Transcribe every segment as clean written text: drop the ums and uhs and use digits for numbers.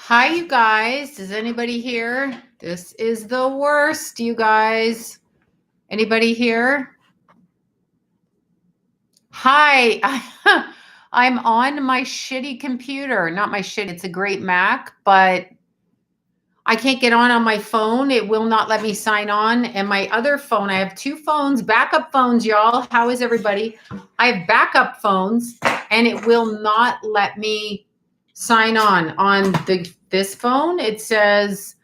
Hi, you guys. Is anybody here? This is the worst, you guys. Anybody here? Hi. I'm on my shitty computer. Not my shit. It's a great Mac, but I can't get on my phone. It will not let me sign on. And my other phone, I have two phones, backup phones, y'all. How is everybody? I have backup phones, and it will not let me sign on this phone. It says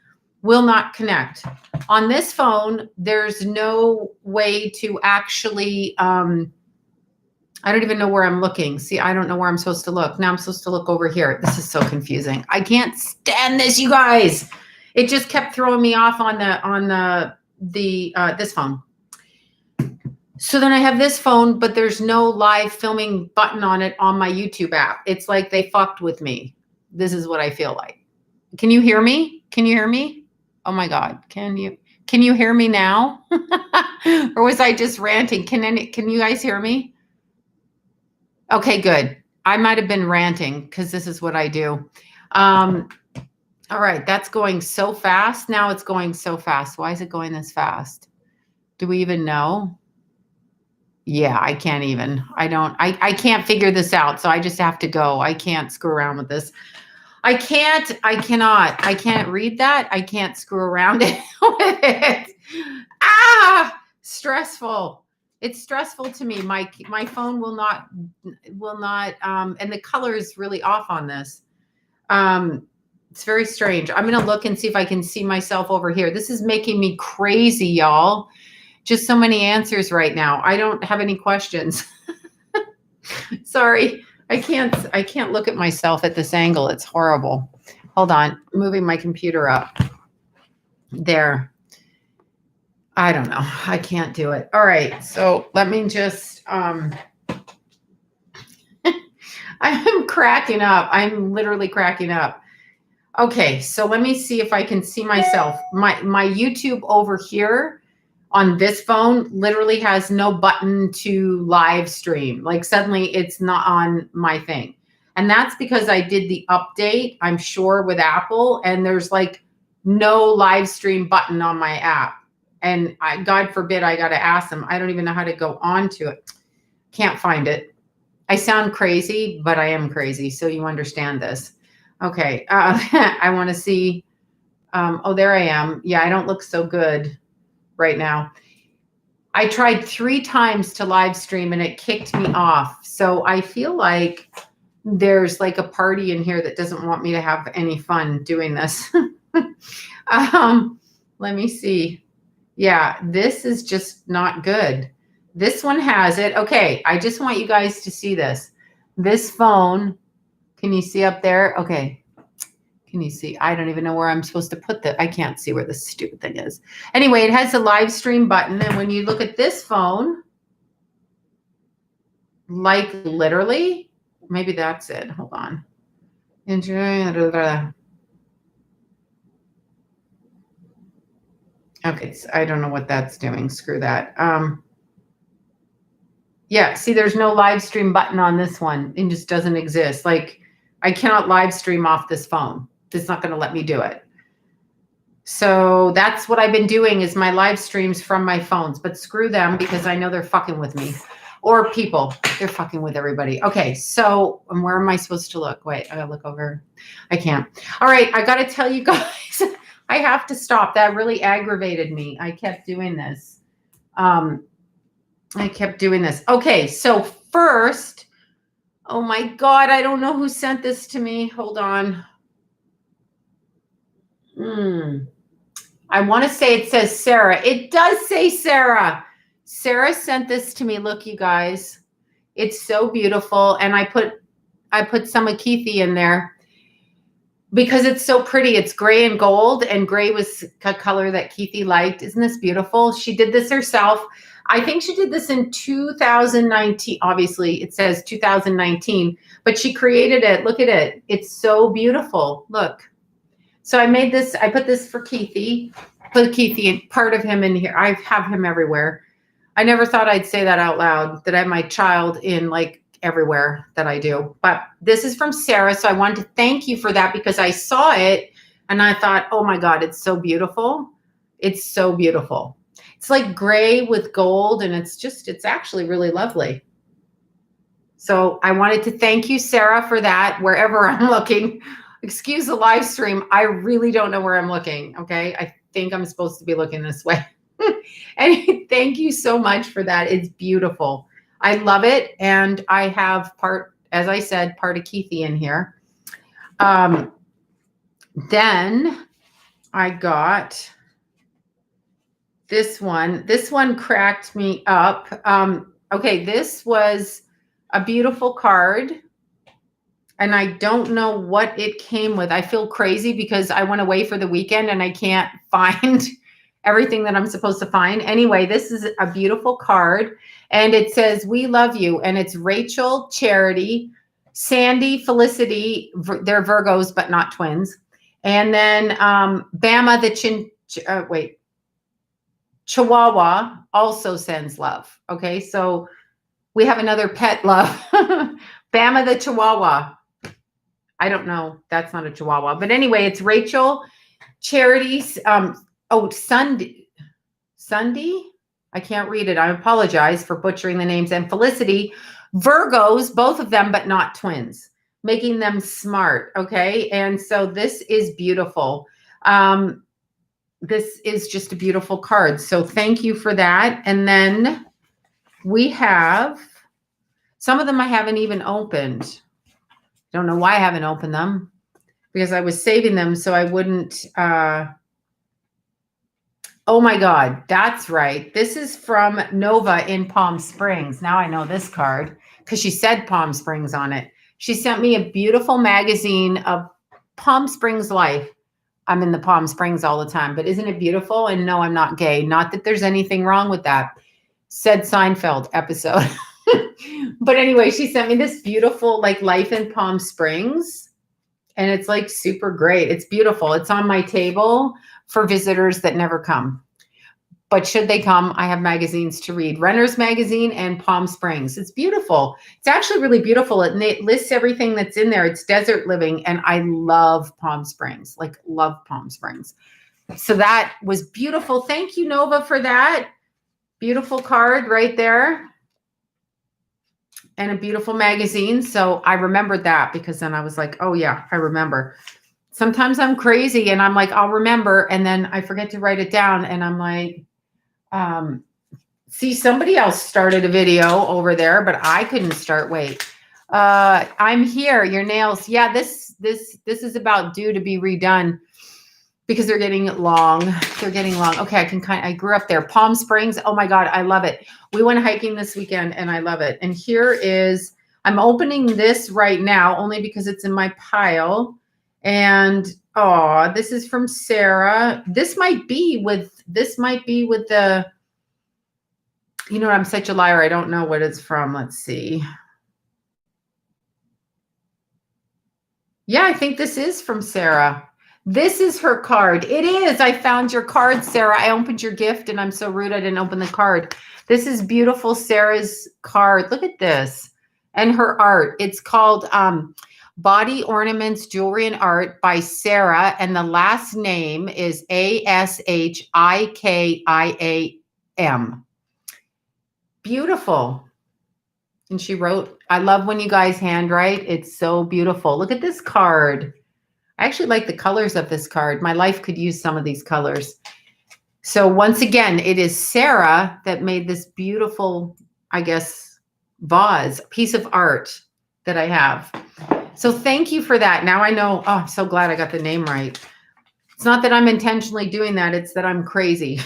will not connect. On this phone, there's no way to actually I don't even know where I'm looking. See, I don't know where I'm supposed to look. Now I'm supposed to look over here. This is so confusing. I can't stand this, you guys. It just kept throwing me off on this phone. So then I have this phone, but there's no live filming button on it on my YouTube app. It's like they fucked with me. This is what I feel like. Can you hear me? Can you hear me? Oh my God. Can you hear me now? Or was I just ranting? Can you guys hear me? Okay, good. I might have been ranting because this is what I do. All right, that's going so fast. Now it's going so fast. Why is it going this fast? Do we even know? Yeah, I can't even. I can't figure this out. So I just have to go. I can't screw around with this. I can't read that. I can't screw around it with it. Stressful. It's stressful to me. My phone will not, and the color is really off on this. It's very strange. I'm going to look and see if I can see myself over here. This is making me crazy, y'all. Just so many answers right now. I don't have any questions. Sorry. I can't look at myself at this angle. It's horrible. Hold on. Moving my computer up. There. I don't know. I can't do it. All right. So let me just, I'm cracking up. I'm literally cracking up. Okay. So let me see if I can see myself. My YouTube over here on this phone literally has no button to live stream. Like suddenly it's not on my thing. And that's because I did the update, I'm sure, with Apple, and there's like no live stream button on my app. And God forbid, I got to ask them. I don't even know how to go on to it. Can't find it. I sound crazy, but I am crazy. So you understand this. Okay. I want to see. Oh, there I am. Yeah, I don't look so good right now. I tried 3 times to live stream and it kicked me off. So I feel like there's like a party in here that doesn't want me to have any fun doing this. Let me see. Yeah, this is just not good. This one has it. Okay, I just want you guys to see this. This phone, can you see up there? Okay. Can you see? I don't even know where I'm supposed to put that. I can't see where this stupid thing is. Anyway, it has a live stream button. And when you look at this phone, like literally, maybe that's it. Hold on. Okay, so I don't know what that's doing. Screw that. Yeah, see, there's no live stream button on this one. It just doesn't exist. Like, I cannot live stream off this phone. It's not going to let me do it. So that's what I've been doing is my live streams from my phones. But screw them because I know they're fucking with me. Or people. They're fucking with everybody. Okay, so where am I supposed to look? Wait, I gotta look over. I can't. All right, I got to tell you guys. I have to stop. That really aggravated me. I kept doing this. Okay, so first, oh my God, I don't know who sent this to me. Hold on. I want to say it says Sarah. It does say Sarah. Sarah sent this to me. Look, you guys, it's so beautiful. And I put some of Keithy in there because it's so pretty. It's gray and gold, and gray was a color that Keithy liked. Isn't this beautiful? She did this herself. I think she did this in 2019. Obviously, it says 2019, but she created it. Look at it. It's so beautiful. Look. So I made this. I put this for Keithy. Put Keithy, part of him in here. I have him everywhere. I never thought I'd say that out loud, that I have my child in like everywhere that I do. But this is from Sarah. So I wanted to thank you for that because I saw it and I thought, oh my God, it's so beautiful. It's so beautiful. It's like gray with gold and it's actually really lovely. So I wanted to thank you, Sarah, for that, wherever I'm looking. Excuse the live stream. I really don't know where I'm looking. Okay. I think I'm supposed to be looking this way. And thank you so much for that. It's beautiful. I love it. And I have as I said, part of Keithy in here. Then I got this one. This one cracked me up. Okay. This was a beautiful card. And I don't know what it came with. I feel crazy because I went away for the weekend and I can't find everything that I'm supposed to find. Anyway, this is a beautiful card and it says, we love you. And it's Rachel, Charity, Sandy, Felicity. They're Virgos, but not twins. And then Bama, the Chihuahua also sends love. Okay. So we have another pet love. Bama, the Chihuahua. I don't know. That's not a Chihuahua. But anyway, it's Rachel, Charity's, Sunday. I can't read it. I apologize for butchering the names. And Felicity, Virgos, both of them, but not twins, making them smart. Okay. And so this is beautiful. This is just a beautiful card. So thank you for that. And then we have some of them I haven't even opened. Don't know why I haven't opened them because I was saving them so I wouldn't. Oh my God, that's right. This is from Nova in Palm Springs. Now I know this card because she said Palm Springs on it. She sent me a beautiful magazine of Palm Springs life. I'm in the Palm Springs all the time, but isn't it beautiful? And no, I'm not gay. Not that there's anything wrong with that. Said Seinfeld episode. But anyway, she sent me this beautiful like life in Palm Springs and it's like super great. It's beautiful. It's on my table for visitors that never come. But should they come, I have magazines to read. Renner's Magazine and Palm Springs. It's beautiful. It's actually really beautiful. It lists everything that's in there. It's desert living and I love Palm Springs. Like love Palm Springs. So that was beautiful. Thank you, Nova, for that. Beautiful card right there. And a beautiful magazine. So I remembered that because then I was like, oh yeah, I remember. Sometimes I'm crazy and I'm like, I'll remember. And then I forget to write it down. And I'm like, see, somebody else started a video over there, but I couldn't start. Wait, I'm here. Your nails. Yeah, this is about due to be redone because they're getting long. They're getting long. Okay, I grew up there. Palm Springs. Oh my God, I love it. We went hiking this weekend and I love it. And here is, I'm opening this right now only because it's in my pile. And oh, this is from Sarah. This might be with the, you know what, I'm such a liar. I don't know what it's from. Let's see. Yeah, I think this is from Sarah. This is her card. It is. I found your card, Sarah. I opened your gift and I'm so rude I didn't open the card. This is beautiful, Sarah's card. Look at this. And her art. It's called Body Ornaments, Jewelry and Art by Sarah. And the last name is Ashikiam. Beautiful. And she wrote, I love when you guys handwrite. It's so beautiful. Look at this card. I actually like the colors of this card. My life could use some of these colors. So once again, it is Sarah that made this beautiful, I guess, vase, piece of art that I have. So thank you for that. Now I know, oh, I'm so glad I got the name right. It's not that I'm intentionally doing that. It's that I'm crazy.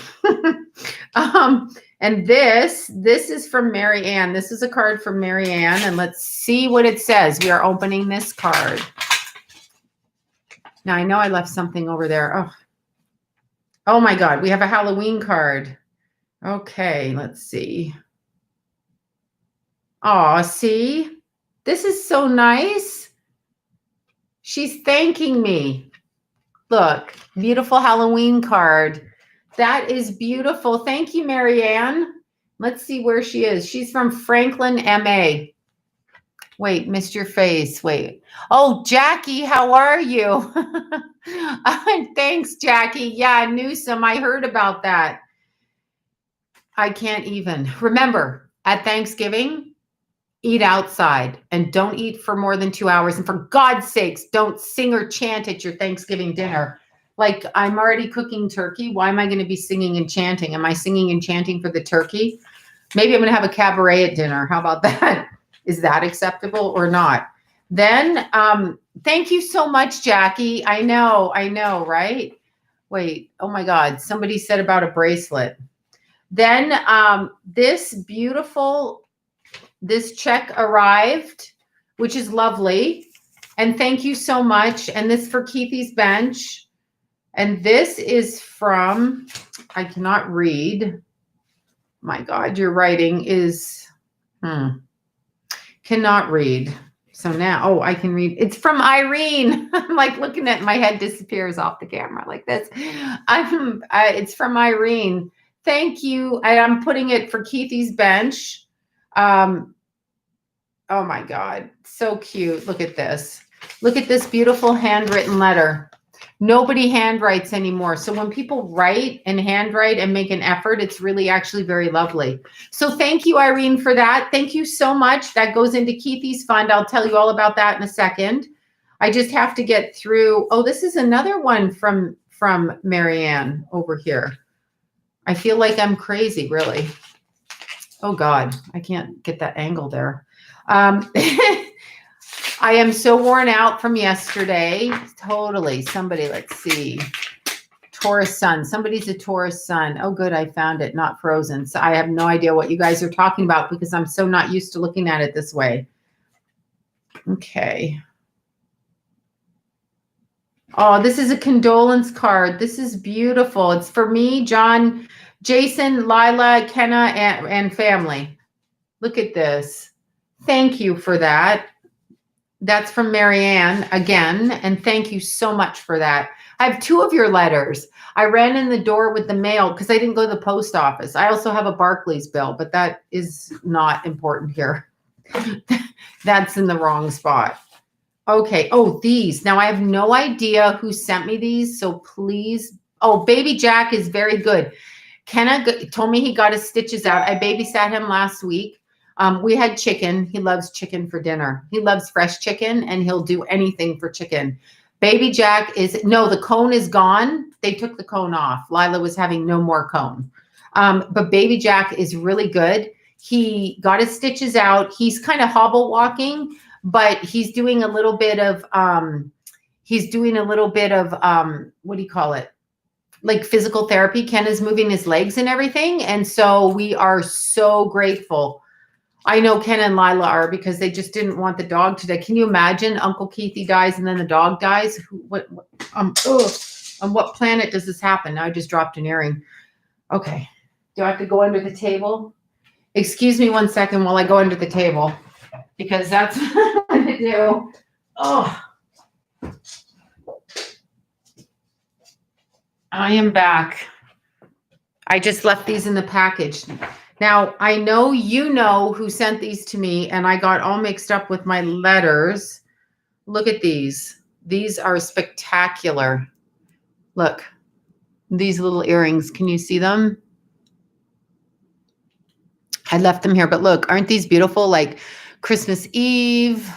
And this is from Mary Ann. This is a card from Mary Ann. And let's see what it says. We are opening this card. Now I know I left something over there. Oh my God. We have a Halloween card. Okay, let's see. Oh, see? This is so nice. She's thanking me. Look, beautiful Halloween card. That is beautiful. Thank you, Mary Ann. Let's see where she is. She's from Franklin, MA. Wait, missed your face. Wait. Oh, Jackie, how are you? Thanks, Jackie. Yeah, Newsom, I heard about that. I can't even. Remember, at Thanksgiving, eat outside and don't eat for more than 2 hours. And for God's sakes, don't sing or chant at your Thanksgiving dinner. Like, I'm already cooking turkey. Why am I going to be singing and chanting? Am I singing and chanting for the turkey? Maybe I'm going to have a cabaret at dinner. How about that? Is that acceptable or not? Then, thank you so much, Jackie. I know, right? Wait, oh my God. Somebody said about a bracelet. Then this check arrived, which is lovely. And thank you so much. And this for Keithy's bench. And this is from, I cannot read. My God, your writing is, cannot read. So now, oh, I can read. It's from Irene. I'm like looking at my head disappears off the camera like this. It's from Irene. Thank you. I'm putting it for Keithy's bench. Oh my God, so cute. Look at this. Look at this beautiful handwritten letter. Nobody handwrites anymore. So when people write and handwrite and make an effort, it's really actually very lovely. So thank you, Irene, for that. Thank you so much. That goes into Keithy's fund. I'll tell you all about that in a second. I just have to get through. Oh, this is another one from Marianne over here. I feel like I'm crazy, really. Oh God, I can't get that angle there. I am so worn out from yesterday. Totally. Somebody, let's see. Taurus sun. Somebody's a Taurus sun. Oh, good. I found it. Not frozen. So I have no idea what you guys are talking about because I'm so not used to looking at it this way. Okay. Oh, this is a condolence card. This is beautiful. It's for me, John, Jason, Lila, Kenna, and family. Look at this. Thank you for that. That's from Marianne again, and thank you so much for that. I have 2 of your letters. I ran in the door with the mail because I didn't go to the post office. I also have a Barclays bill, but that is not important here. That's in the wrong spot. Okay. Oh, these. Now I have no idea who sent me these, so please. Oh, Baby Jack is very good. Kenna told me he got his stitches out. I babysat him last week. We had chicken. He loves chicken for dinner. He loves fresh chicken and he'll do anything for chicken. Baby Jack the cone is gone. They took the cone off. Lila was having no more cone. But Baby Jack is really good. He got his stitches out. He's kind of hobble walking, but he's doing a little bit of, what do you call it? Like physical therapy. Ken is moving his legs and everything. And so we are so grateful. I know Ken and Lila are because they just didn't want the dog to die. Can you imagine Uncle Keithy dies and then the dog dies? On what planet does this happen? Now I just dropped an earring. Okay. Do I have to go under the table? Excuse me 1 second while I go under the table because that's what I'm going to do. Oh. I am back. I just left these in the package. Now, I know you know who sent these to me, and I got all mixed up with my letters. Look at these. These are spectacular. Look, these little earrings. Can you see them? I left them here, but look, aren't these beautiful? Like Christmas Eve,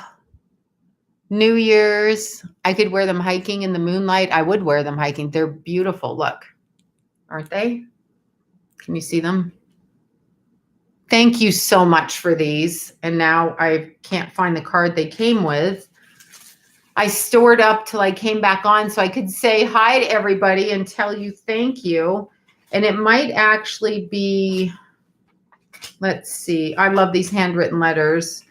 New Year's. I could wear them hiking in the moonlight. I would wear them hiking. They're beautiful. Look, aren't they? Can you see them? Thank you so much for these. And now I can't find the card they came with. I stored up till I came back on so I could say hi to everybody and tell you thank you. And it might actually be, let's see. I love these handwritten letters.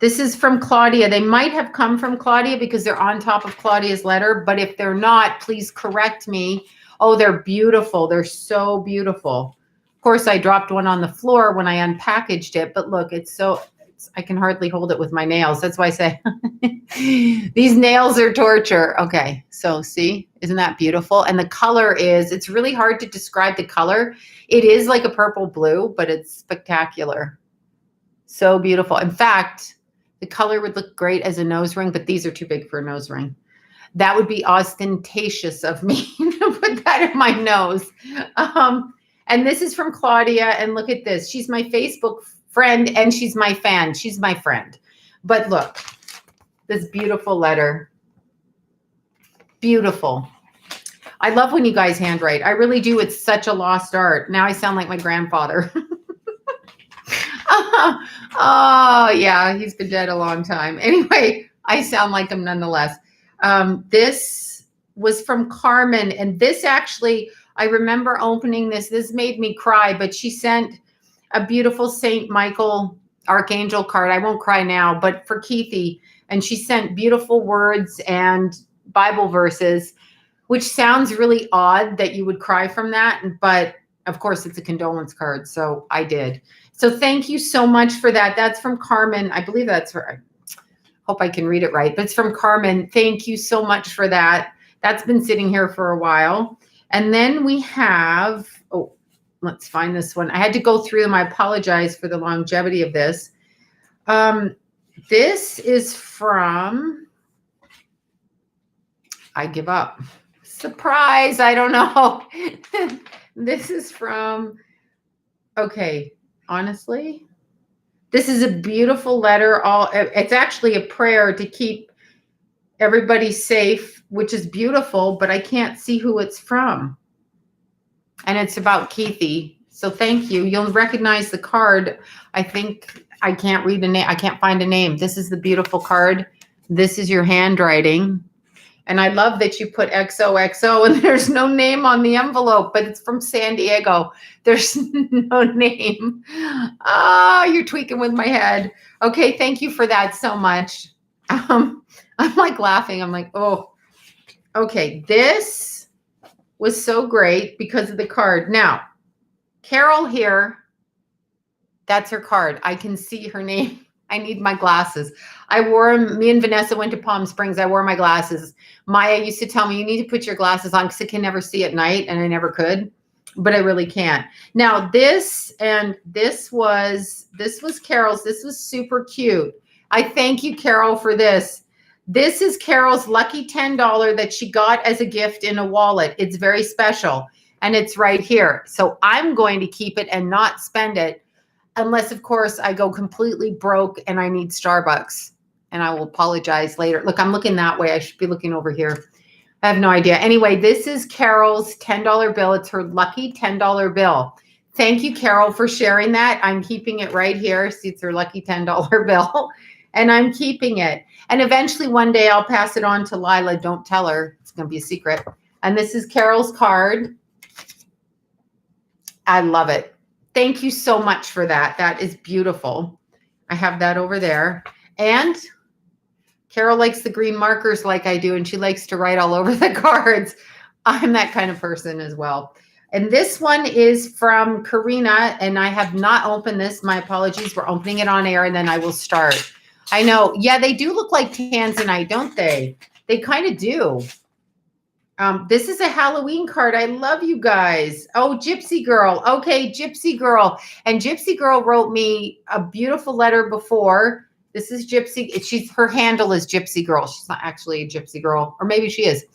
This is from Claudia. They might have come from Claudia because they're on top of Claudia's letter. But if they're not, please correct me. Oh, they're beautiful. They're so beautiful. Of course, I dropped one on the floor when I unpackaged it, but look, I can hardly hold it with my nails. That's why I say these nails are torture. Okay, so see, isn't that beautiful? And the color it's really hard to describe the color. It is like a purple blue, but it's spectacular. So beautiful. In fact, The color would look great as a nose ring, but these are too big for a nose ring. That would be ostentatious of me to put that in my nose. And this is from Claudia. And look at this. She's my Facebook friend and she's my fan. She's my friend. But look, this beautiful letter. Beautiful. I love when you guys handwrite. I really do. It's such a lost art. Now I sound like my grandfather. Oh, yeah. He's been dead a long time. Anyway, I sound like him nonetheless. This was from Carmen. And this actually, I remember opening this. This made me cry, but she sent a beautiful Saint Michael Archangel card. I won't cry now, but for Keithy. And she sent beautiful words and Bible verses, which sounds really odd that you would cry from that. But of course, it's a condolence card. So I did. So thank you so much for that. That's from Carmen. I believe that's her. Hope I can read it right, but it's from Carmen. Thank you so much for that. That's been sitting here for a while. And then we have, oh, let's find this one. I had to go through them. I apologize for the longevity of this. This is from, I give up. Surprise, I don't know. This is from, okay, honestly, this is a beautiful letter. It's actually a prayer to keep everybody safe, which is beautiful, but I can't see who it's from. And it's about Keithy. So thank you. You'll recognize the card. I think I can't read the name. I can't find a name. This is the beautiful card. This is your handwriting. And I love that you put XOXO and there's no name on the envelope, but it's from San Diego. There's no name. Ah, you're tweaking with my head. Okay, thank you for that so much. I'm like laughing. I'm like, oh, okay. This was so great because of the card. Now, Carol here, that's her card. I can see her name. I need my glasses. I wore them. Me and Vanessa went to Palm Springs. I wore my glasses. Maya used to tell me, you need to put your glasses on because I can never see at night, and I never could, but I really can't. Now this was Carol's. This was super cute. I thank you, Carol, for this. This is Carol's lucky $10 that she got as a gift in a wallet. It's very special, and it's right here. So I'm going to keep it and not spend it. Unless, of course, I go completely broke and I need Starbucks, and I will apologize later. Look, I'm looking that way. I should be looking over here. I have no idea. Anyway, this is Carol's $10 bill. It's her lucky $10 bill. Thank you, Carol, for sharing that. I'm keeping it right here. See, it's her lucky $10 bill, and I'm keeping it. And eventually one day I'll pass it on to Lila. Don't tell her. It's going to be a secret. And this is Carol's card. I love it. Thank you so much for that. That is beautiful. I have that over there. And Carol likes the green markers like I do, and she likes to write all over the cards. I'm that kind of person as well. And this one is from Karina, and I have not opened this. My apologies. We're opening it on air, and then I will start. I know. Yeah, they do look like tanzanite, don't they? They kind of do. This is a Halloween card. I love you guys. Oh, Gypsy Girl. Okay, Gypsy Girl. And Gypsy Girl wrote me a beautiful letter before. This is Gypsy. Her handle is Gypsy Girl. She's not actually a Gypsy Girl, or maybe she is.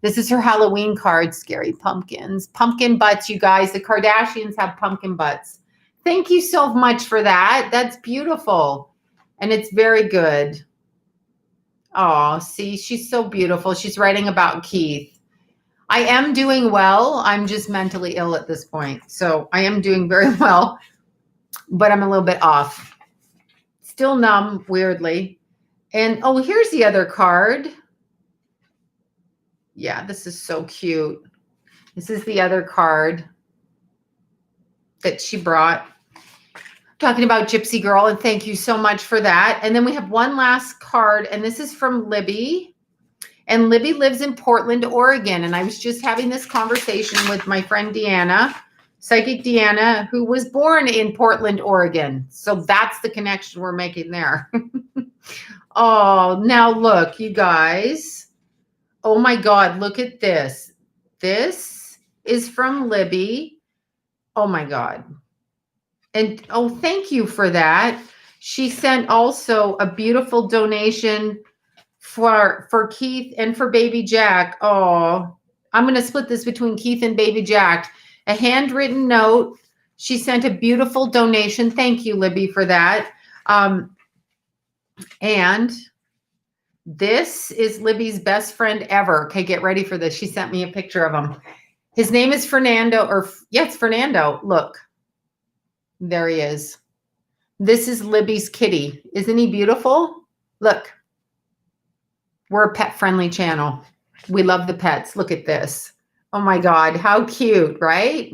This is her Halloween card. Scary pumpkins. Pumpkin butts, you guys. The Kardashians have pumpkin butts. Thank you so much for that. That's beautiful. And it's very good. Oh, see, she's so beautiful. She's writing about Keith. I am doing well. I'm just mentally ill at this point. So I am doing very well, but I'm a little bit off. Still numb, weirdly. And oh, here's the other card. Yeah, this is so cute. This is the other card that she brought. Talking about Gypsy Girl, and thank you so much for that. And then we have one last card, and this is from Libby. And Libby lives in Portland, Oregon. And I was just having this conversation with my friend Deanna, Psychic Deanna, who was born in Portland, Oregon. So that's the connection we're making there. Oh, now look, you guys. Oh my God, look at this. This is from Libby. Oh my God. And oh, thank you for that. She sent also a beautiful donation for Keith and for baby Jack. Oh, I'm going to split this between Keith and baby Jack. A handwritten note. She sent a beautiful donation. Thank you, Libby, for that. And this is Libby's best friend ever. Okay, get ready for this. She sent me a picture of him. His name is Fernando, or yes, Fernando. Look, there he is. This is Libby's kitty. Isn't he beautiful? Look, we're a pet-friendly channel. We love the pets. Look at this. Oh my God, how cute, right?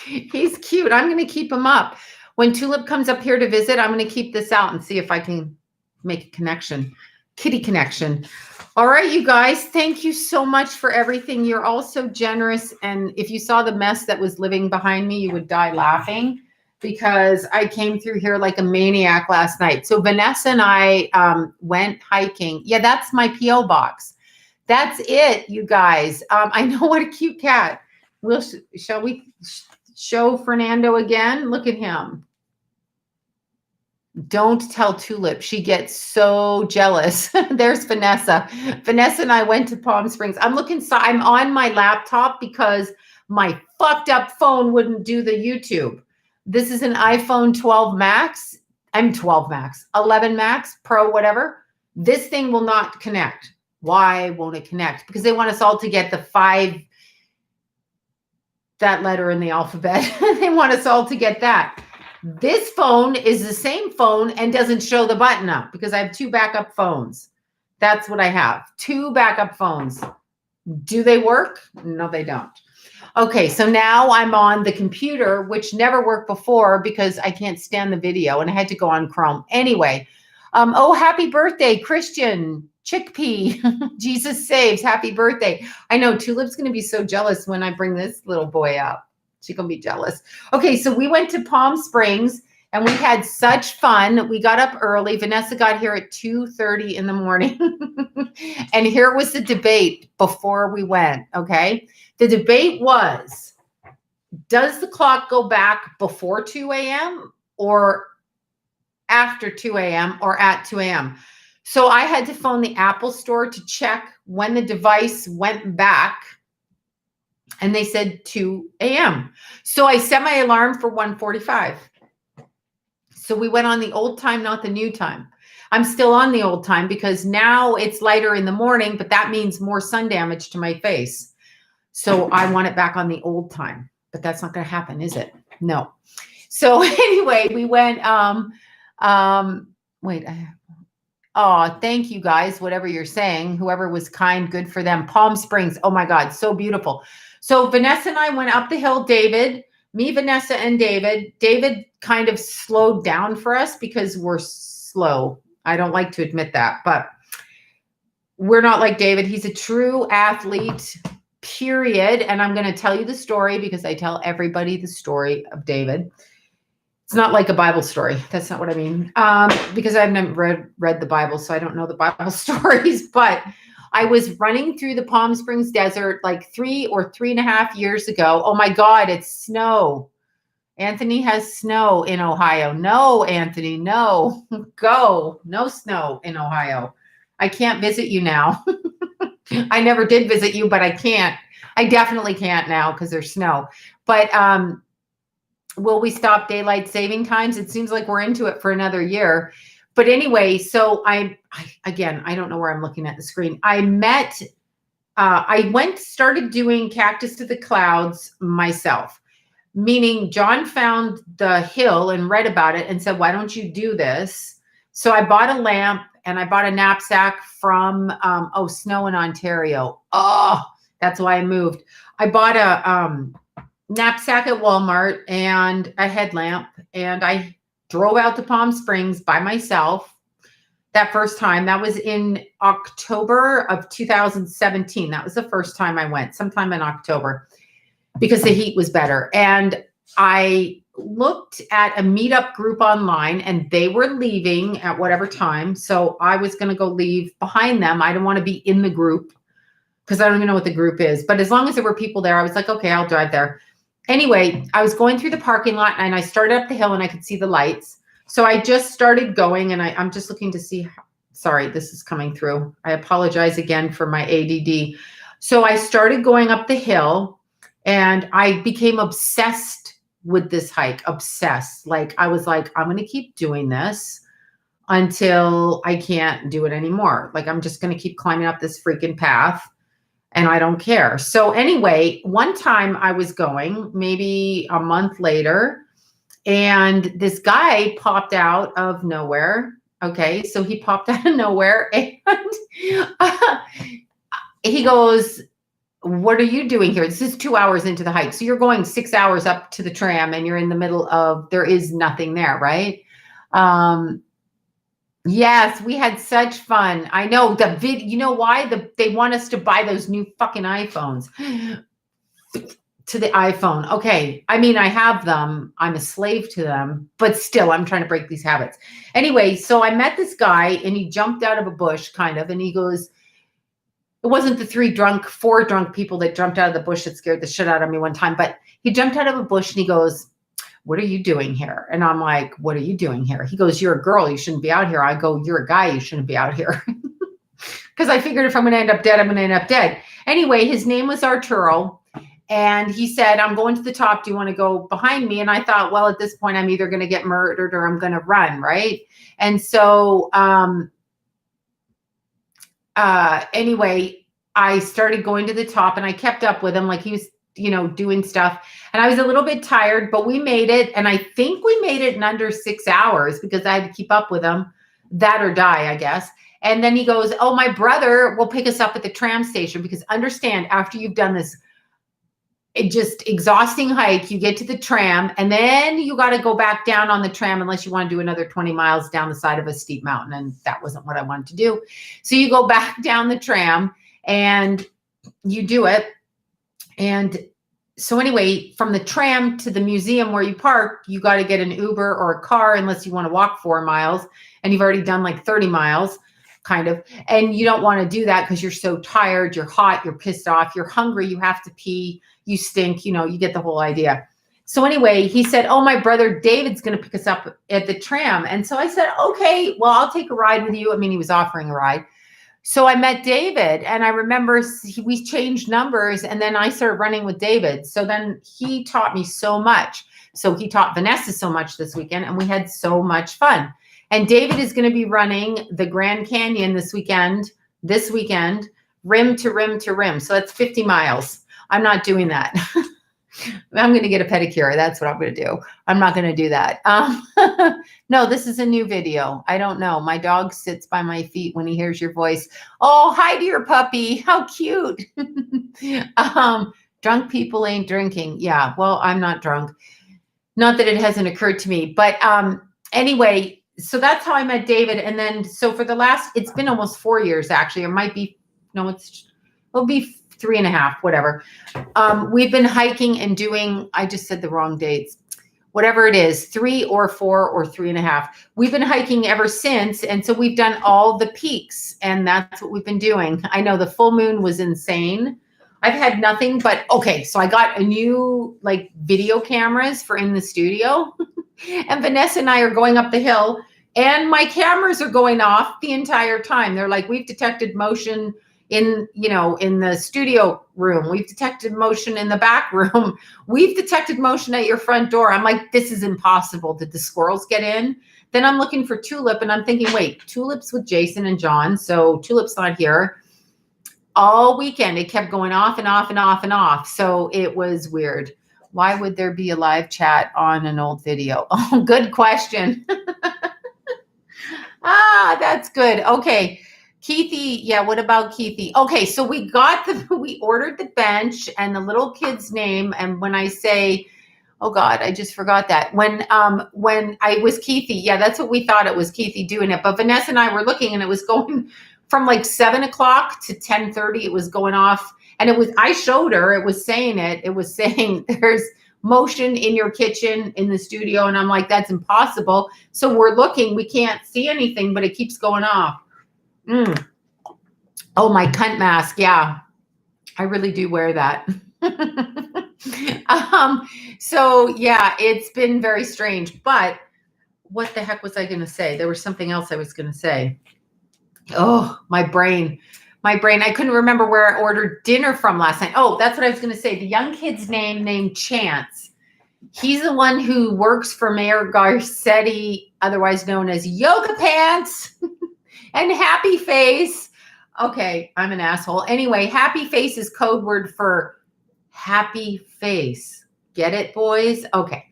He's cute. I'm going to keep him up. When Tulip comes up here to visit, I'm going to keep this out and see if I can make a connection. Kitty connection. All right, you guys, thank you so much for everything. You're all so generous. And if you saw the mess that was living behind me, you would die laughing because I came through here like a maniac last night. So Vanessa and I went hiking. Yeah, that's my P.O. box. That's it, you guys. I know, what a cute cat. Shall we show Fernando again? Look at him. Don't tell Tulip. She gets so jealous. There's Vanessa. Vanessa and I went to Palm Springs. I'm on my laptop because my fucked up phone wouldn't do the YouTube. This is an iPhone 12 Max. 11 Max Pro, whatever. This thing will not connect. Why won't it connect? Because they want us all to get that letter in the alphabet. They want us all to get that. This phone is the same phone and doesn't show the button up because I have 2 backup phones. That's what I have. 2 backup phones. Do they work? No, they don't. Okay, so now I'm on the computer, which never worked before because I can't stand the video and I had to go on Chrome. Anyway, oh, happy birthday, Christian Chickpea. Jesus saves. Happy birthday. I know Tulip's going to be so jealous when I bring this little boy up. She's going to be jealous. Okay, so we went to Palm Springs and we had such fun. We got up early. Vanessa got here at 2:30 in the morning. And here was the debate before we went, okay? The debate was, does the clock go back before 2 a.m. or after 2 a.m. or at 2 a.m.? So I had to phone the Apple store to check when the device went back. And they said 2 a.m. So I set my alarm for 1:45. So we went on the old time, not the new time. I'm still on the old time because now it's lighter in the morning, but that means more sun damage to my face. So I want it back on the old time, but that's not going to happen, is it? No. So anyway, we went, oh, thank you guys, whatever you're saying, whoever was kind, good for them. Palm Springs. Oh my God, so beautiful. So Vanessa and I went up the hill, me, Vanessa, and David. David kind of slowed down for us because we're slow. I don't like to admit that, but we're not like David. He's a true athlete, period. And I'm going to tell you the story because I tell everybody the story of David. It's not like a Bible story. That's not what I mean. Because I've never read the Bible, so I don't know the Bible stories, but I was running through the Palm Springs desert like 3 or 3.5 years ago. Oh my God, it's snow. Anthony has snow in Ohio. No, Anthony, no. Go. No snow in Ohio. I can't visit you now. I never did visit you, but I can't. I definitely can't now because there's snow. But will we stop daylight saving times? It seems like we're into it for another year. But anyway, so I don't know where I'm looking at the screen. Started doing Cactus to the Clouds myself, meaning John found the hill and read about it and said, why don't you do this? So I bought a lamp and I bought a knapsack from, Snow in Ontario. Oh, that's why I moved. I bought a knapsack at Walmart and a headlamp, and I drove out to Palm Springs by myself that first time. That was in October of 2017. That was the first time I went, sometime in October, because the heat was better. And I looked at a meetup group online and they were leaving at whatever time. So I was going to go leave behind them. I didn't want to be in the group because I don't even know what the group is. But as long as there were people there, I was like, okay, I'll drive there. Anyway, I was going through the parking lot and I started up the hill and I could see the lights. So I just started going, and I'm just looking to see how, sorry, this is coming through. I apologize again for my ADD. So I started going up the hill, and I became obsessed with this hike, obsessed. Like I was like, I'm going to keep doing this until I can't do it anymore. Like I'm just going to keep climbing up this freaking path, and I don't care. So anyway, one time I was going, maybe a month later, and this guy popped out of nowhere. Okay, so he popped out of nowhere, and he goes, "What are you doing here? This is 2 hours into the hike. So you're going 6 hours up to the tram, and you're in the middle of, there is nothing there, right?" Yes, we had such fun. I know you know why? They want us to buy those new fucking iPhones. To the iPhone. Okay. I mean, I have them. I'm a slave to them, but still I'm trying to break these habits. Anyway, so I met this guy, and he jumped out of a bush kind of, and he goes, it wasn't the four drunk people that jumped out of the bush that scared the shit out of me one time, but he jumped out of a bush and he goes, "What are you doing here?" And I'm like, "What are you doing here?" He goes, "You're a girl. You shouldn't be out here." I go, "You're a guy. You shouldn't be out here." Because I figured if I'm going to end up dead, I'm going to end up dead. Anyway, his name was Arturo. And he said, "I'm going to the top. Do you want to go behind me?" And I thought, well, at this point, I'm either going to get murdered or I'm going to run, right? And so anyway, I started going to the top, and I kept up with him like he was, doing stuff. And I was a little bit tired, but we made it. And I think we made it in under 6 hours because I had to keep up with him, that or die, I guess. And then he goes, "Oh, my brother will pick us up at the tram station," because understand, after you've done this just exhausting hike, you get to the tram, and then you got to go back down on the tram unless you want to do another 20 miles down the side of a steep mountain. And that wasn't what I wanted to do. So you go back down the tram and you do it. And so anyway, from the tram to the museum where you park, you got to get an Uber or a car unless you want to walk 4 miles, and you've already done like 30 miles kind of. And you don't want to do that because you're so tired, you're hot, you're pissed off, you're hungry, you have to pee, you stink, you get the whole idea. So anyway, he said, "Oh, my brother David's going to pick us up at the tram." And so I said, "Okay, well, I'll take a ride with you." I mean, he was offering a ride. So I met David, and I remember we changed numbers, and then I started running with David. So then he taught me so much. So he taught Vanessa so much this weekend, and we had so much fun. And David is going to be running the Grand Canyon this weekend, rim to rim to rim. So that's 50 miles. I'm not doing that. I'm going to get a pedicure. That's what I'm going to do. I'm not going to do that. No, this is a new video. I don't know. My dog sits by my feet when he hears your voice. "Oh, hi, dear puppy. How cute." Drunk people ain't drinking. Yeah, well, I'm not drunk. Not that it hasn't occurred to me. But anyway, so that's how I met David. And then, so for it's been almost 4 years, actually. It might be, no, it'll be 3.5, whatever. We've been hiking and doing, I just said the wrong dates, whatever it is, 3 or 4 or 3.5. We've been hiking ever since. And so we've done all the peaks, and that's what we've been doing. I know the full moon was insane. I've had nothing but, okay, so I got a new video cameras for in the studio and Vanessa and I are going up the hill, and my cameras are going off the entire time. They're like, "We've detected motion in the studio room. We've detected motion in the back room. We've detected motion at your front door." I'm like, this is impossible. Did the squirrels get in? Then I'm looking for Tulip, and I'm thinking, wait, Tulip's with Jason and John, so Tulip's not here. All weekend, it kept going off and off and off and off. So it was weird. Why would there be a live chat on an old video? Oh, good question. That's good. Okay. Keithy, yeah, what about Keithy? Okay, so we ordered the bench and the little kid's name. And when I say, oh God, I just forgot that. When I was Keithy, yeah, that's what we thought it was, Keithy doing it. But Vanessa and I were looking, and it was going from like 7 o'clock to 10:30. It was going off. And I showed her, it was saying there's motion in your kitchen, in the studio. And I'm like, that's impossible. So we're looking, we can't see anything, but it keeps going off. Oh, my cunt mask. Yeah, I really do wear that. So yeah, it's been very strange, but what the heck was I going to say? There was something else I was going to say. Oh, my brain. I couldn't remember where I ordered dinner from last night. Oh, that's what I was going to say. The young kid's name named Chance. He's the one who works for Mayor Garcetti, otherwise known as Yoga Pants and Happy Face. Okay, I'm an asshole. Anyway, Happy Face is code word for happy face. Get it, boys? Okay.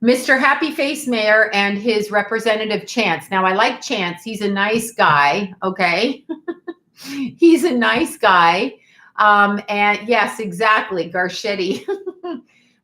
Mr. Happy Face Mayor and his representative Chance. Now, I like Chance. He's a nice guy, okay? He's a nice guy. And yes, exactly, Garcetti.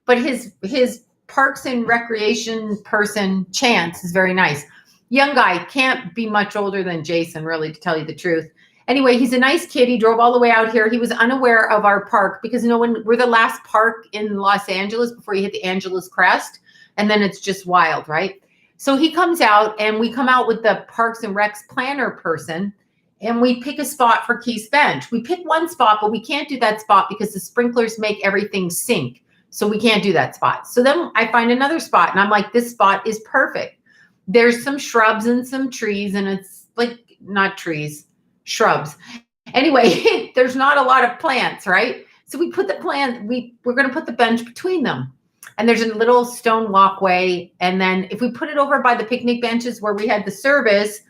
But his Parks and Recreation person, Chance, is very nice. Young guy, can't be much older than Jason, really, to tell you the truth. Anyway, he's a nice kid. He drove all the way out here. He was unaware of our park because, when we're the last park in Los Angeles before you hit the Angeles crest, and then it's just wild, right? So he comes out, and we come out with the Parks and Recs planner person, and we pick a spot for Keith's bench. We pick one spot, but we can't do that spot because the sprinklers make everything sink. So we can't do that spot. So then I find another spot, and I'm like, this spot is perfect. There's some shrubs and some trees, and it's like not trees, shrubs. Anyway, there's not a lot of plants, right? So we put the plant, we're going to put the bench between them. And there's a little stone walkway. And then if we put it over by the picnic benches where we had the service,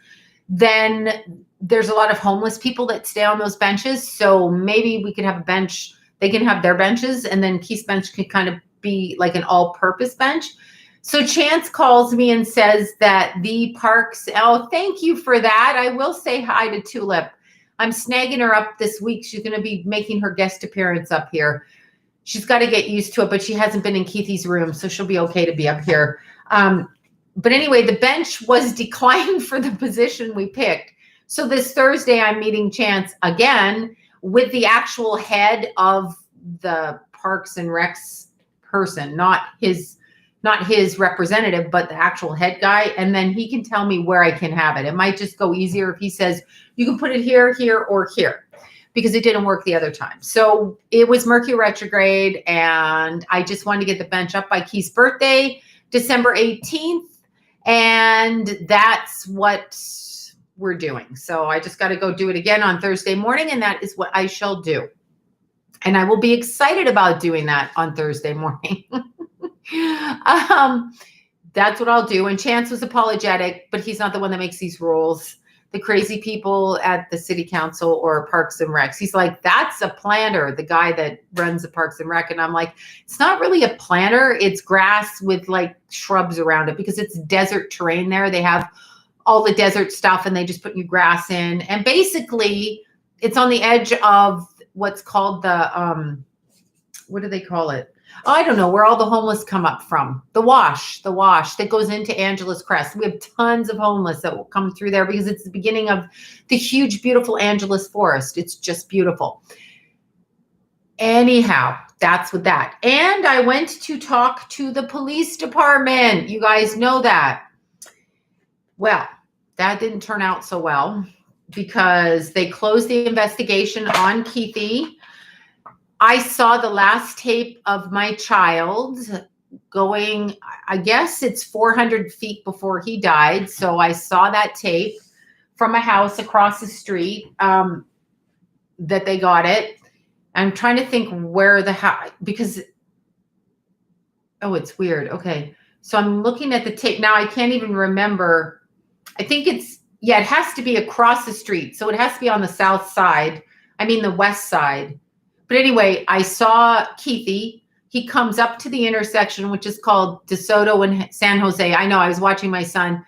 then there's a lot of homeless people that stay on those benches. So maybe we could have a bench. They can have their benches, and then Keith's bench could kind of be like an all-purpose bench. So Chance calls me and says that the parks, oh, thank you for that. I will say hi to Tulip. I'm snagging her up this week. She's going to be making her guest appearance up here. She's got to get used to it, but she hasn't been in Keithy's room, so she'll be okay to be up here. But anyway, the bench was declined for the position we picked. So this Thursday, I'm meeting Chance again with the actual head of the Parks and Recs person, not his representative, but the actual head guy. And then he can tell me where I can have it. It might just go easier if he says, you can put it here, here, or here, because it didn't work the other time. So it was Mercury retrograde, and I just wanted to get the bench up by Keith's birthday, December 18th. And that's what we're doing. So I just got to go do it again on Thursday morning, and that is what I shall do. And I will be excited about doing that on Thursday morning. That's what I'll do. And Chance was apologetic, but he's not the one that makes these rules. The crazy people at the city council or Parks and Recs. He's like, that's a planter, the guy that runs the Parks and Rec. And I'm like, it's not really a planter. It's grass with like shrubs around it because it's desert terrain there. They have all the desert stuff and they just put new grass in. And basically it's on the edge of what's called the, what do they call it? Oh, I don't know, where all the homeless come up from. The wash that goes into Angeles Crest. We have tons of homeless that will come through there because it's the beginning of the huge, beautiful Angeles forest. It's just beautiful. Anyhow, that's with that. And I went to talk to the police department. You guys know that. Well, that didn't turn out so well because they closed the investigation on Keithy. I saw the last tape of my child going, I guess it's 400 feet before he died. So I saw that tape from a house across the street that they got it. I'm trying to think where the house, because, oh, it's weird. Okay. So I'm looking at the tape now. I can't even remember. I think it's, yeah, it has to be across the street. So it has to be on the south side. I mean, the west side. But anyway, I saw Keithy. He comes up to the intersection, which is called DeSoto and San Jose. I know, I was watching my son.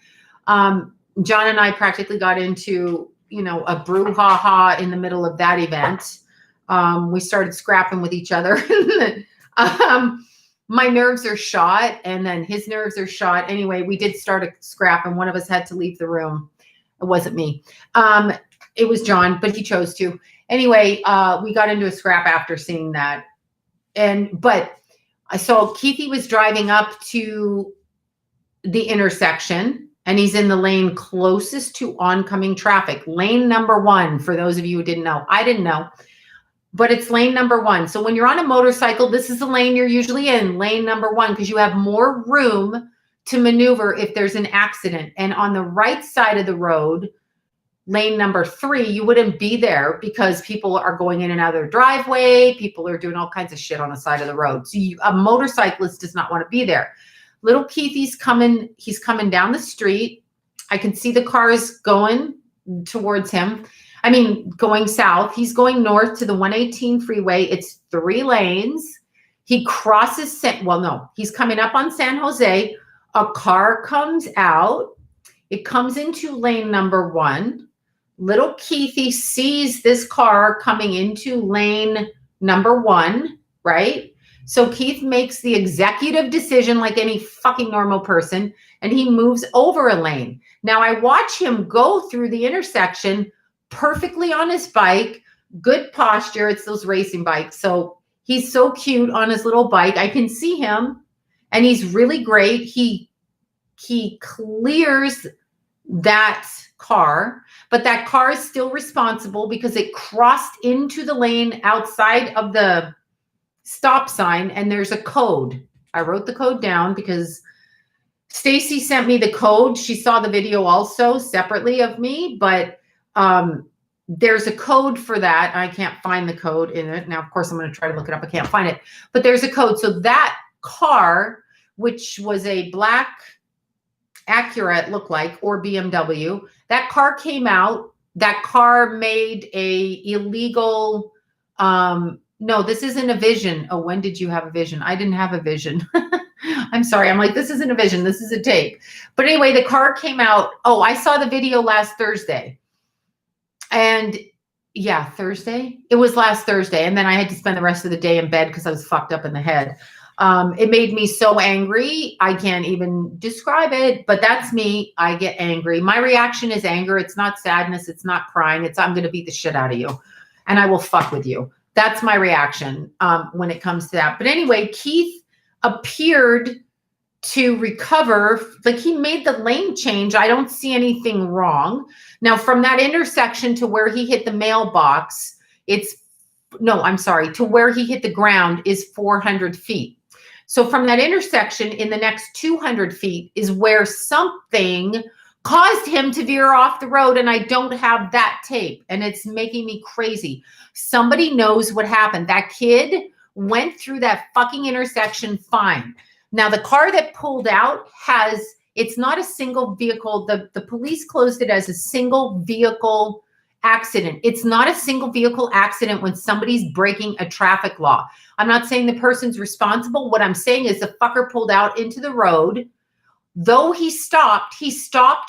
John and I practically got into, a brouhaha in the middle of that event. We started scrapping with each other. My nerves are shot, and then his nerves are shot. Anyway, we did start a scrap, and one of us had to leave the room. It wasn't me. It was John, but he chose to. Anyway, we got into a scrap after seeing that. But I saw Keithy was driving up to the intersection, and he's in the lane closest to oncoming traffic. Lane number 1, for those of you who didn't know. I didn't know, but it's lane number 1. So when you're on a motorcycle, this is the lane you're usually in, lane number 1, because you have more room to maneuver if there's an accident. And on the right side of the road, lane number 3, you wouldn't be there because people are going in and out of their driveway. People are doing all kinds of shit on the side of the road. So a motorcyclist does not want to be there. Little Keithy's coming. He's coming down the street. I can see the cars going towards him. I mean, going south. He's going north to the 118 freeway. It's 3 lanes. He crosses, he's coming up on San Jose. A car comes out. It comes into lane number 1. Little Keithy sees this car coming into lane number 1, right? So Keith makes the executive decision like any fucking normal person, and he moves over a lane. Now I watch him go through the intersection perfectly on his bike, good posture. It's those racing bikes. So he's so cute on his little bike. I can see him, and he's really great. He clears that car, but that car is still responsible because it crossed into the lane outside of the stop sign, and there's a code. I wrote the code down because Stacy sent me the code. She saw the video also separately of me, but there's a code for that. I can't find the code in it. Now, of course, I'm going to try to look it up. I can't find it, but there's a code. So that car, which was a black Acura, it looked like, or BMW, that car came out. That car made a illegal, no, this isn't a vision. Oh, when did you have a vision? I didn't have a vision. I'm sorry. I'm like, this isn't a vision. This is a tape. But anyway, the car came out. Oh, I saw the video last Thursday. And yeah, Thursday. It was last Thursday. And then I had to spend the rest of the day in bed because I was fucked up in the head. It made me so angry. I can't even describe it, but that's me. I get angry. My reaction is anger. It's not sadness. It's not crying. It's, I'm going to beat the shit out of you and I will fuck with you. That's my reaction when it comes to that. But anyway, Keith appeared to recover. Like, he made the lane change. I don't see anything wrong. Now, from that intersection to where he hit the mailbox, to where he hit the ground is 400 feet. So from that intersection in the next 200 feet is where something caused him to veer off the road. And I don't have that tape, and it's making me crazy. Somebody knows what happened. That kid went through that fucking intersection fine. Now, the car that pulled out it's not a single vehicle. The police closed it as a single vehicle accident. It's not a single vehicle accident when somebody's breaking a traffic law. I'm not saying the person's responsible. What I'm saying is the fucker pulled out into the road. Though he stopped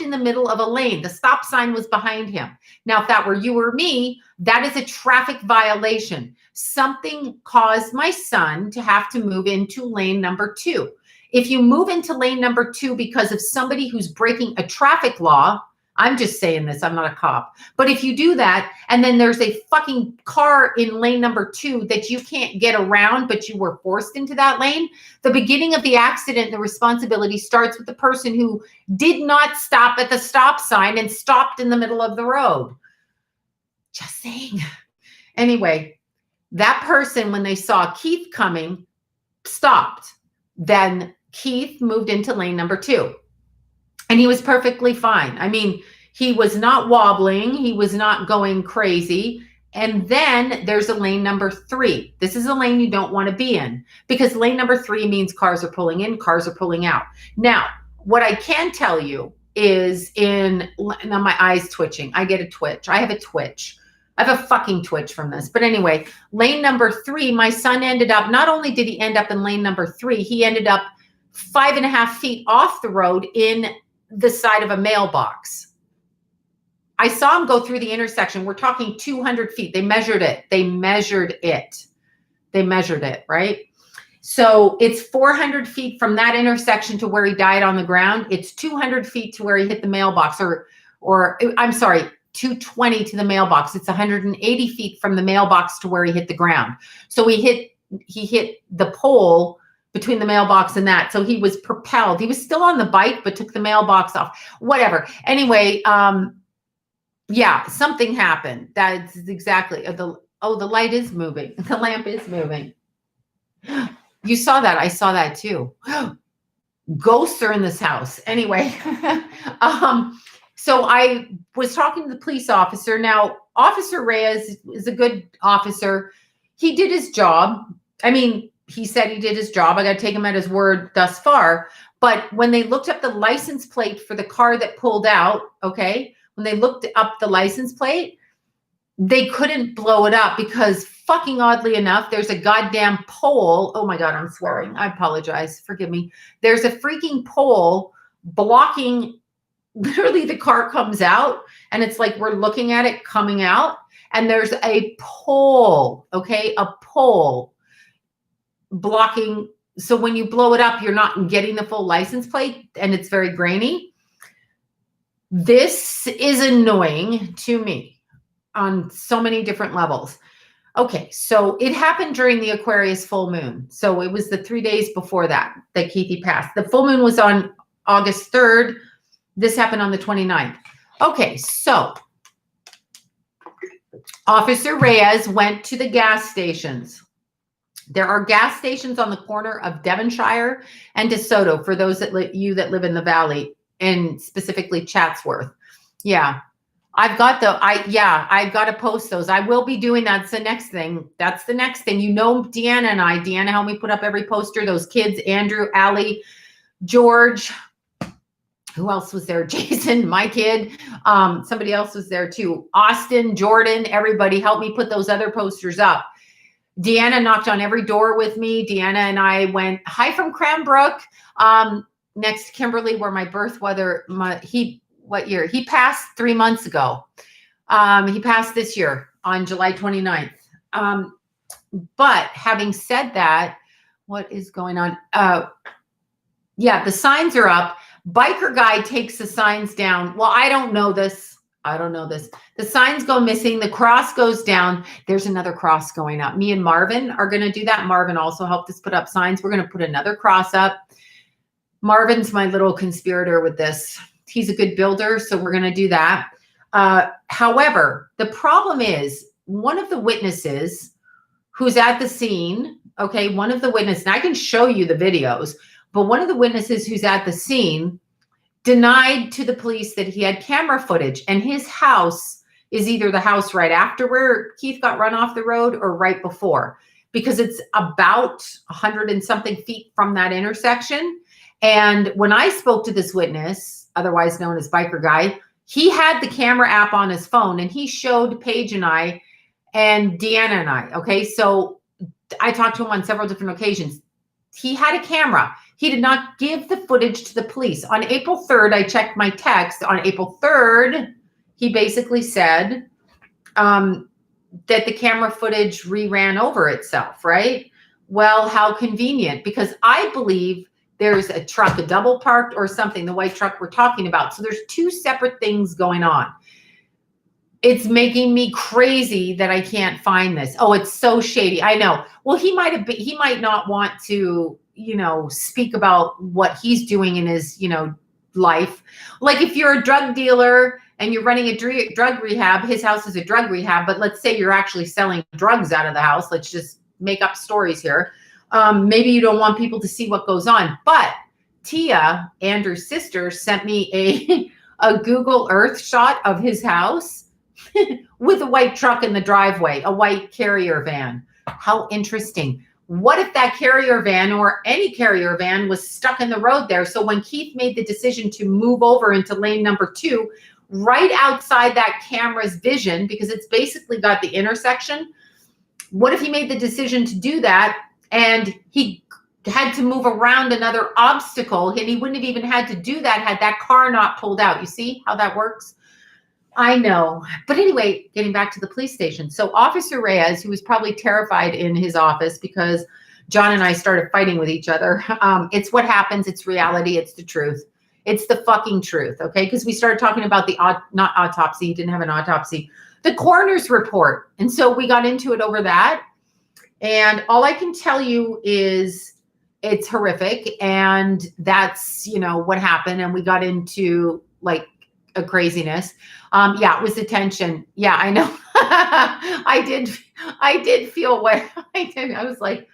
in the middle of a lane. The stop sign was behind him. Now, if that were you or me, that is a traffic violation. Something caused my son to have to move into lane number 2. If you move into lane number 2 because of somebody who's breaking a traffic law, I'm just saying this, I'm not a cop. But if you do that, and then there's a fucking car in lane number 2 that you can't get around, but you were forced into that lane, the beginning of the accident, the responsibility starts with the person who did not stop at the stop sign and stopped in the middle of the road. Just saying. Anyway, that person, when they saw Keith coming, stopped. Then Keith moved into lane number 2. And he was perfectly fine. I mean, he was not wobbling. He was not going crazy. And then there's a lane number 3. This is a lane you don't want to be in, because lane number 3 means cars are pulling in, cars are pulling out. Now, what I can tell you is now my eyes twitching. I get a twitch. I have a twitch. I have a fucking twitch from this. But anyway, lane number 3, my son ended up, not only did he end up in lane number 3, he ended up 5.5 feet off the road in the side of a mailbox. I saw him go through the intersection. We're talking 200 feet. They measured it. They measured it, right? So it's 400 feet from that intersection to where he died on the ground. It's 200 feet to where he hit the mailbox, or I'm sorry, 220 to the mailbox. It's 180 feet from the mailbox to where he hit the ground. So he hit the pole between the mailbox and that. So he was propelled. He was still on the bike, but took the mailbox off. Whatever. Anyway, yeah, something happened. That's exactly the light is moving. The lamp is moving. You saw that. I saw that too. Ghosts are in this house. Anyway, so I was talking to the police officer. Now, Officer Reyes is a good officer. He did his job. I mean, he said he did his job. I got to take him at his word thus far. But when they looked up the license plate for the car that pulled out, okay, when they looked up the license plate, they couldn't blow it up because fucking oddly enough, there's a goddamn pole. Oh my God, I'm swearing. I apologize. Forgive me. There's a freaking pole blocking, literally the car comes out and it's like we're looking at it coming out and there's a pole, okay, a pole blocking. So when you blow it up, you're not getting the full license plate and it's very grainy. This is annoying to me on so many different levels. Okay, so it happened during the Aquarius full moon. So it was the 3 days before that Keithy passed. The full moon was on August 3rd. This happened on the 29th. Okay, so Officer Reyes went to the gas stations. There are gas stations on the corner of Devonshire and DeSoto for those that live in the valley, and specifically Chatsworth. Yeah. I've got to post those. I will be doing that. That's the next thing. That's the next thing. You know, Deanna and I, Deanna helped me put up every poster, those kids, Andrew, Allie, George, who else was there? Jason, my kid. Somebody else was there too. Austin, Jordan, everybody helped me put those other posters up. Deanna knocked on every door with me. Deanna and I went, hi from Cranbrook, next to Kimberly, where my birth what year? He passed 3 months ago. He passed this year on July 29th. But having said that, what is going on? Yeah, the signs are up. Biker guy takes the signs down. Well, I don't know this. The signs go missing. The cross goes down. There's another cross going up. Me and Marvin are going to do that. Marvin also helped us put up signs. We're going to put another cross up. Marvin's my little conspirator with this. He's a good builder, so we're going to do that. However, the problem is one of the witnesses who's at the scene, okay, one of the witnesses, and I can show you the videos, but one of the witnesses who's at the scene denied to the police that he had camera footage, and his house is either the house right after where Keith got run off the road or right before, because it's about 100 and something feet from that intersection. And when I spoke to this witness, otherwise known as Biker Guy, he had the camera app on his phone and he showed Paige and I and Deanna and I. Okay, so I talked to him on several different occasions. He had a camera. He did not give the footage to the police. On April 3rd, I checked my text. On April 3rd, he basically said that the camera footage reran over itself, right? Well, how convenient, because I believe there's a truck, a double parked or something, the white truck we're talking about. So there's two separate things going on. It's making me crazy that I can't find this. Oh, it's so shady. I know. Well, he might not want to, speak about what he's doing in his, life. Like if you're a drug dealer and you're running a drug rehab, his house is a drug rehab, but let's say you're actually selling drugs out of the house. Let's just make up stories here. Maybe you don't want people to see what goes on, but Tia, Andrew's sister, sent me a Google Earth shot of his house with a white truck in the driveway, a white carrier van. How interesting. What if that carrier van or any carrier van was stuck in the road there? So when Keith made the decision to move over into lane number 2, right outside that camera's vision, because it's basically got the intersection, what if he made the decision to do that and he had to move around another obstacle, and he wouldn't have even had to do that had that car not pulled out? You see how that works? I know. But anyway, getting back to the police station. So Officer Reyes, who was probably terrified in his office because John and I started fighting with each other. It's what happens. It's reality. It's the truth. It's the fucking truth. Okay. Because we started talking about the not autopsy. He didn't have an autopsy, the coroner's report. And so we got into it over that. And all I can tell you is it's horrific. And that's, what happened. And we got into like a craziness. Yeah, it was the tension. Yeah, I know. I did feel where I was like,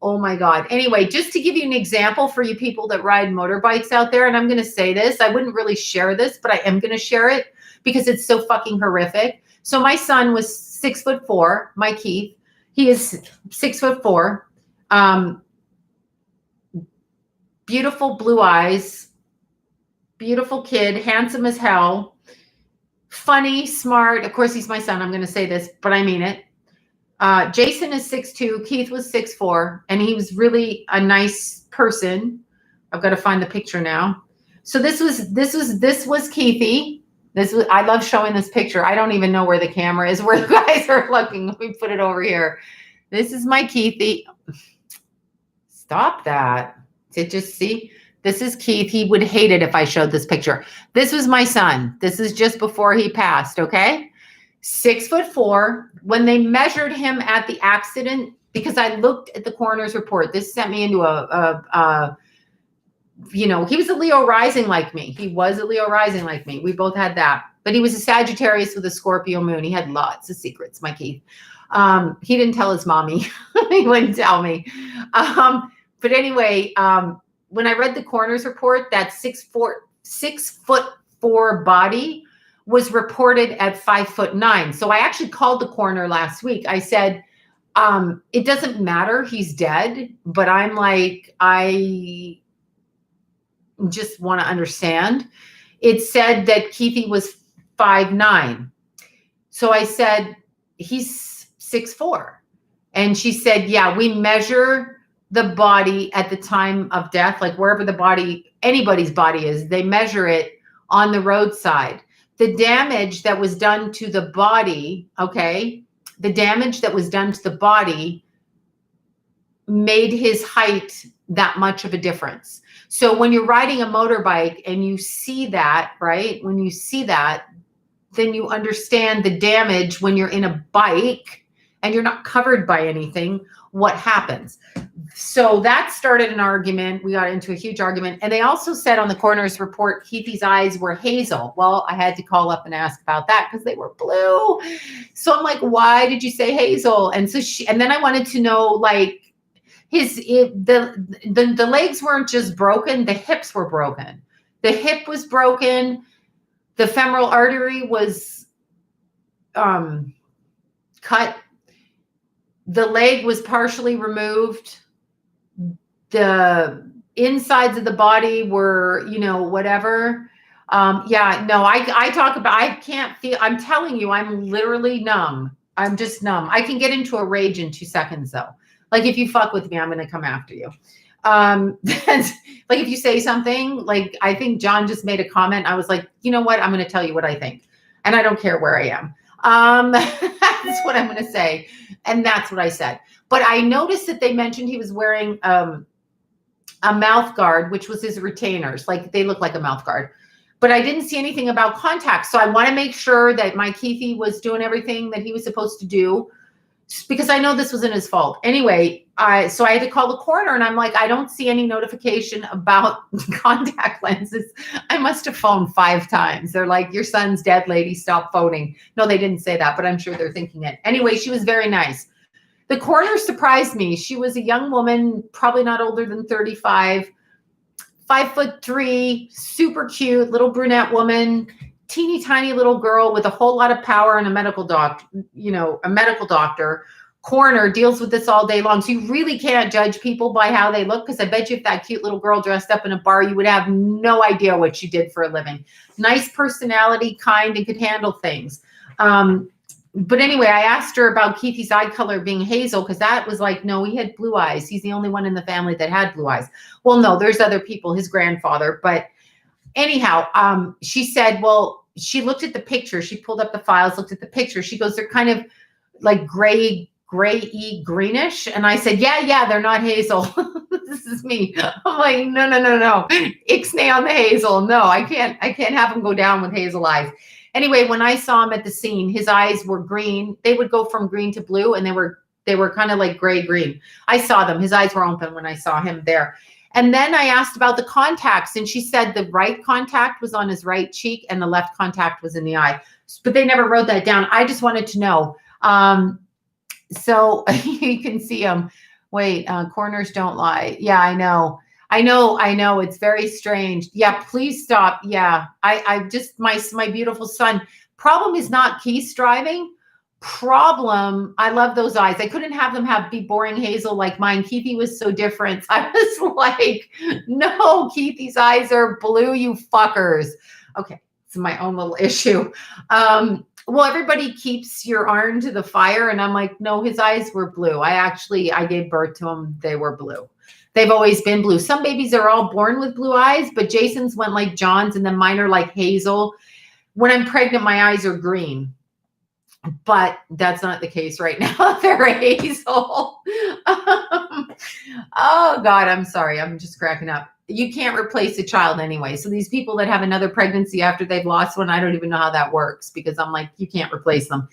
Oh my God. Anyway, just to give you an example for you people that ride motorbikes out there, and I'm going to say this, I wouldn't really share this, but I am going to share it because it's so fucking horrific. So my son was 6'4", my Keith. He is 6'4". Beautiful blue eyes, beautiful kid, handsome as hell, funny, smart. Of course, he's my son. I'm going to say this, but I mean it. Jason is 6'2". Keith was 6'4", and he was really a nice person. I've got to find the picture now. So this was Keithy. I love showing this picture. I don't even know where the camera is, where the guys are looking. Let me put it over here. This is my Keithy. Stop that. See, this is Keith. He would hate it if I showed this picture. This was my son. This is just before he passed. Okay. 6'4". When they measured him at the accident, because I looked at the coroner's report, this sent me into he was a Leo rising like me. He was a Leo rising like me. We both had that, but he was a Sagittarius with a Scorpio moon. He had lots of secrets, my Keith. He didn't tell his mommy. He wouldn't tell me. But anyway, when I read the coroner's report, that 6'4" body was reported at 5'9". So I actually called the coroner last week. I said, it doesn't matter. He's dead. But I'm like, I just want to understand. It said that Keithy was 5'9". So I said, he's 6'4". And she said, yeah, we measure the body at the time of death, like wherever the body, anybody's body is, they measure it on the roadside. The damage that was done to the body, okay, the damage that was done to the body made his height that much of a difference. So when you're riding a motorbike and you see that, right, when you see that, then you understand the damage when you're in a bike and you're not covered by anything, what happens. So that started an argument. We got into a huge argument. And they also said on the coroner's report, Keithy's eyes were hazel. Well, I had to call up and ask about that because they were blue. So I'm like, why did you say hazel? And so and then I wanted to know, like, the legs weren't just broken, the hips were broken. The hip was broken. The femoral artery was cut. The leg was partially removed. The insides of the body were, whatever. I talk about, I can't feel, I'm telling you, I'm literally numb. I'm just numb. I can get into a rage in 2 seconds though. Like if you fuck with me, I'm going to come after you. Like if you say something, like I think John just made a comment. I was like, you know what? I'm going to tell you what I think. And I don't care where I am. That's what I'm going to say. And that's what I said. But I noticed that they mentioned he was wearing a mouth guard, which was his retainers. Like they look like a mouth guard. But I didn't see anything about contacts. So I want to make sure that my Keithy was doing everything that he was supposed to do, because I know this wasn't his fault. Anyway, so I had to call the coroner and I'm like, I don't see any notification about contact lenses. I must have phoned 5 times. They're like, your son's dead, lady, stop phoning. No, they didn't say that, but I'm sure they're thinking it. Anyway, she was very nice. The coroner surprised me. She was a young woman, probably not older than 35, 5'3", super cute, little brunette woman, teeny tiny little girl with a whole lot of power, and a medical doctor. Coroner deals with this all day long. So you really can't judge people by how they look, because I bet you if that cute little girl dressed up in a bar, you would have no idea what she did for a living. Nice personality, kind, and could handle things. But anyway, I asked her about Keithy's eye color being hazel, because that was like, no, he had blue eyes. He's the only one in the family that had blue eyes. Well, no, there's other people, his grandfather. But anyhow, she said, well, she looked at the picture. She pulled up the files, looked at the picture. She goes, they're kind of like gray-y, greenish. And I said, yeah, they're not hazel. This is me. I'm like, no. Ixnay on the hazel. No, I can't have him go down with hazel eyes. Anyway, when I saw him at the scene, his eyes were green. They would go from green to blue, and they were kind of like gray-green. I saw them. His eyes were open when I saw him there. And then I asked about the contacts, and she said the right contact was on his right cheek and the left contact was in the eye. But they never wrote that down. I just wanted to know. So you can see him. Wait, coroners don't lie. Yeah, I know. I know. It's very strange. Yeah, please stop. Yeah. I just, my beautiful son. Problem is not Keith's driving. Problem, I love those eyes. I couldn't have them be boring hazel like mine. Keithy was so different. I was like, no, Keithy's eyes are blue, you fuckers. Okay, it's my own little issue. Well, everybody keeps your iron to the fire. And I'm like, no, his eyes were blue. I gave birth to him. They were blue. They've always been blue. Some babies are all born with blue eyes, but Jason's went like John's, and then mine are like hazel. When I'm pregnant, my eyes are green, but that's not the case right now. They're hazel. Oh God, I'm sorry. I'm just cracking up. You can't replace a child anyway. So these people that have another pregnancy after they've lost one, I don't even know how that works, because I'm like, you can't replace them.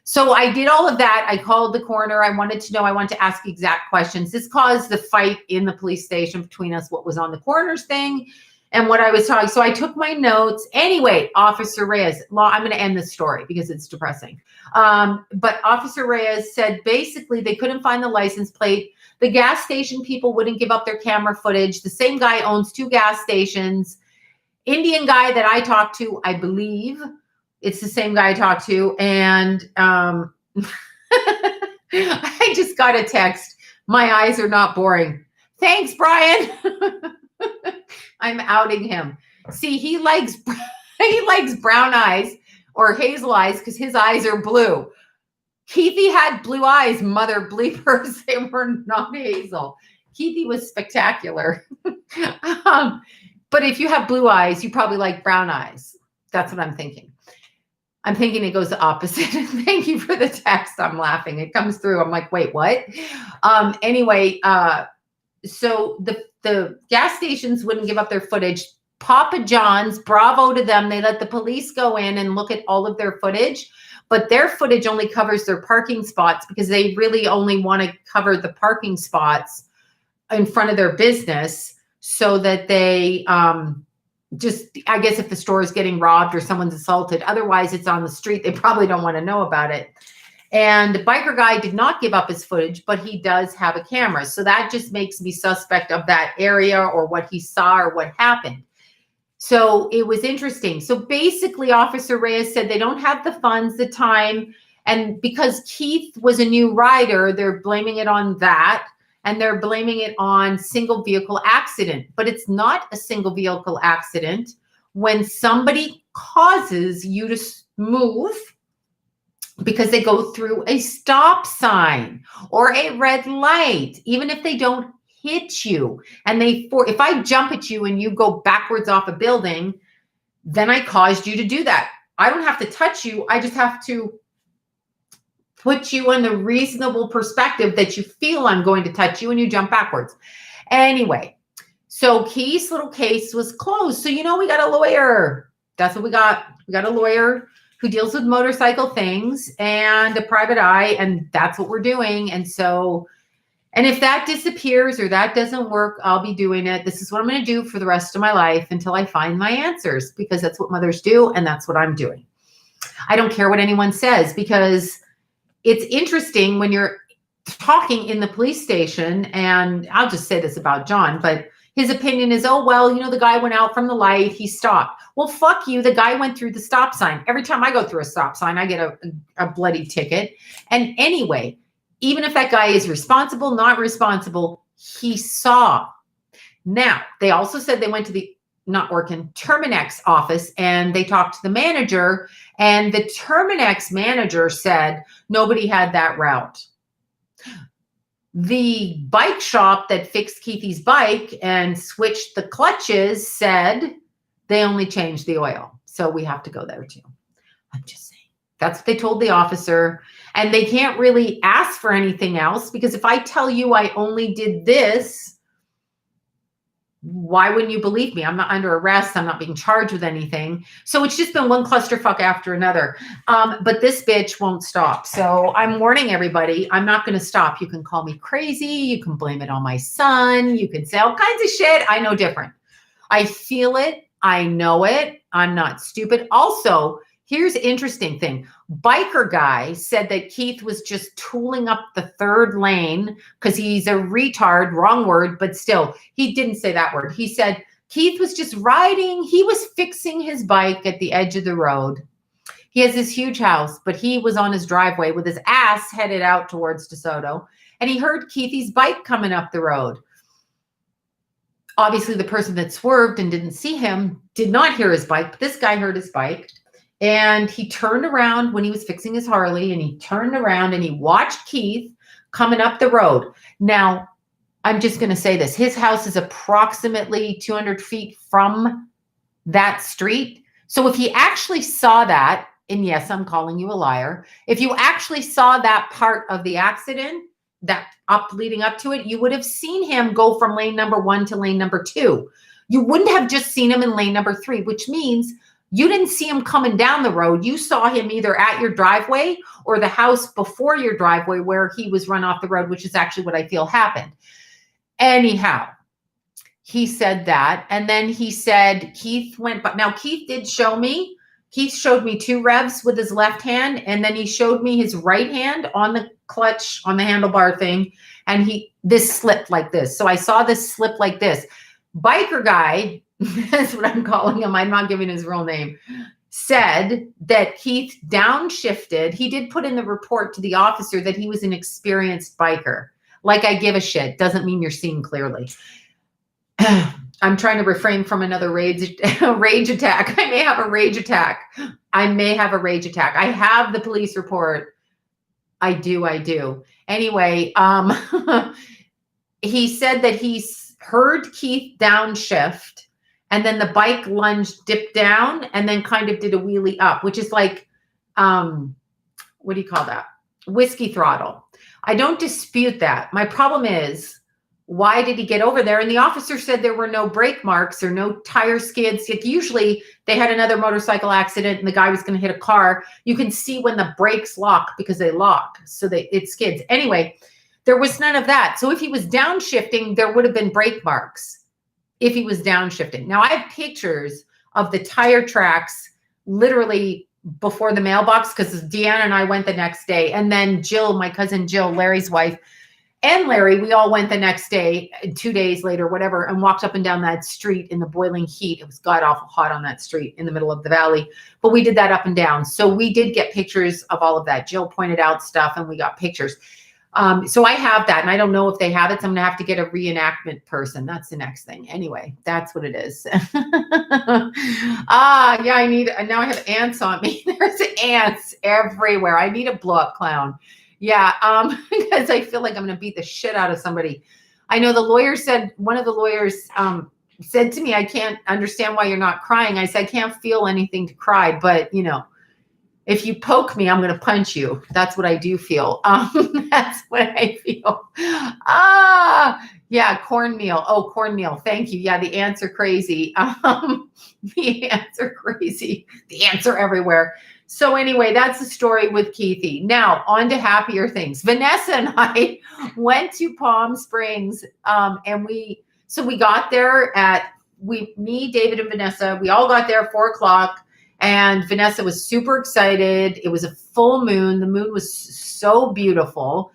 So I did all of that. I called the coroner. I wanted to ask exact questions. This caused the fight in the police station between us, what was on the coroner's thing and what I was talking. So I took my notes. Anyway, Officer Reyes, I'm going to end this story because it's depressing. But Officer Reyes said basically they couldn't find the license plate. The gas station people wouldn't give up their camera footage. The same guy owns 2 gas stations. Indian guy that I talked to, I believe it's the same guy I talked to. And I just got a text. My eyes are not boring. Thanks, Brian. I'm outing him. See, he likes brown eyes or hazel eyes because his eyes are blue. Keithy had blue eyes, mother bleepers. They were not hazel. Keithy was spectacular. But if you have blue eyes, you probably like brown eyes. That's what I'm thinking. I'm thinking it goes the opposite. Thank you for the text. I'm laughing. It comes through. I'm like, wait, what? Anyway, so the gas stations wouldn't give up their footage. Papa John's, bravo to them. They let the police go in and look at all of their footage, but their footage only covers their parking spots because they really only want to cover the parking spots in front of their business so that they I guess if the store is getting robbed or someone's assaulted, otherwise it's on the street. They probably don't want to know about it. And the biker guy did not give up his footage, but he does have a camera. So that just makes me suspect of that area or what he saw or what happened. So it was interesting. So basically, Officer Reyes said they don't have the funds, the time. And because Keith was a new rider, they're blaming it on that. And they're blaming it on single vehicle accident. But it's not a single vehicle accident when somebody causes you to move because they go through a stop sign or a red light, even if they don't hit you. And if I jump at you and you go backwards off a building, then I caused you to do that. I don't have to touch you. I just have to put you in the reasonable perspective that you feel I'm going to touch you and you jump backwards. Anyway, so Keith's little case was closed. So, we got a lawyer. That's what we got. We got a lawyer who deals with motorcycle things and a private eye, and that's what we're doing. And so, and if that disappears or that doesn't work, I'll be doing it. This is what I'm going to do for the rest of my life until I find my answers, because that's what mothers do. And that's what I'm doing. I don't care what anyone says, because it's interesting when you're talking in the police station, and I'll just say this about John, but his opinion is, oh, well, the guy went out from the light, he stopped. Well, fuck you. The guy went through the stop sign. Every time I go through a stop sign, I get a bloody ticket. And anyway, even if that guy is responsible, not responsible, he saw. Now, they also said they went to the Terminex office and they talked to the manager, and the Terminex manager said nobody had that route. The bike shop that fixed Keithy's bike and switched the clutches said they only changed the oil. So we have to go there too. I'm just saying. That's what they told the officer. And they can't really ask for anything else, because if I tell you I only did this, why wouldn't you believe me? I'm not under arrest. I'm not being charged with anything. So it's just been one clusterfuck after another. But this bitch won't stop. So I'm warning everybody, I'm not going to stop. You can call me crazy. You can blame it on my son. You can say all kinds of shit. I know different. I feel it. I know it. I'm not stupid. Also, here's an interesting thing. Biker guy said that Keith was just tooling up the third lane because he's a retard, wrong word, but still, he didn't say that word. He said Keith was just riding. He was fixing his bike at the edge of the road. He has this huge house, but he was on his driveway with his ass headed out towards DeSoto, and he heard Keithy's bike coming up the road. Obviously, the person that swerved and didn't see him did not hear his bike, but this guy heard his bike. And he turned around when he was fixing his Harley, and he turned around and he watched Keith coming up the road. Now, I'm just going to say this. His house is approximately 200 feet from that street. So if he actually saw that, and yes, I'm calling you a liar. If you actually saw that part of the accident, that leading up to it, you would have seen him go from lane number 1 to lane number 2. You wouldn't have just seen him in lane number 3, which means you didn't see him coming down the road. You saw him either at your driveway or the house before your driveway where he was run off the road, which is actually what I feel happened. Anyhow, he said that. And then he said Keith went, but now Keith did show me. Keith showed me 2 revs with his left hand. And then he showed me his right hand on the clutch, on the handlebar thing. And this slipped like this. So I saw this slip like this. Biker guy, that's what I'm calling him, I'm not giving his real name, said that Keith downshifted. He did put in the report to the officer that he was an experienced biker. Like I give a shit. Doesn't mean you're seeing clearly. I'm trying to refrain from another rage attack. I may have a rage attack. I have the police report. I do. Anyway, he said that he heard Keith downshift, and then the bike lunge dipped down and then kind of did a wheelie up, which is like, what do you call that? Whiskey throttle. I don't dispute that. My problem is, why did he get over there? And the officer said there were no brake marks or no tire skids. Like usually they had another motorcycle accident and the guy was going to hit a car. You can see when the brakes lock because they lock. So it skids. Anyway, there was none of that. So if he was downshifting, there would have been brake marks if he was downshifting. Now I have pictures of the tire tracks literally before the mailbox because Deanna and I went the next day. And then Jill, my cousin Jill, Larry's wife, and Larry, we all went the next day, 2 days later, whatever, and walked up and down that street in the boiling heat. It was god awful hot on that street in the middle of the valley, but we did that up and down. So we did get pictures of all of that. Jill pointed out stuff and we got pictures. So I have that, and I don't know if they have it. So I'm gonna have to get a reenactment person. That's the next thing. Anyway, that's what it is. Yeah, now I have ants on me. There's ants everywhere. I need a blow-up clown. Yeah, because I feel like I'm going to beat the shit out of somebody. I know one of the lawyers said to me, I can't understand why you're not crying. I said, I can't feel anything to cry, but if you poke me, I'm going to punch you. That's what I do feel. That's what I feel. Yeah, cornmeal. Oh, cornmeal. Thank you. Yeah, the ants are crazy. The ants are crazy. The ants are everywhere. So anyway, that's the story with Keithy. Now, on to happier things. Vanessa and I went to Palm Springs, and we got there me, David, and Vanessa, we all got there at 4:00, and Vanessa was super excited. It was a full moon. The moon was so beautiful.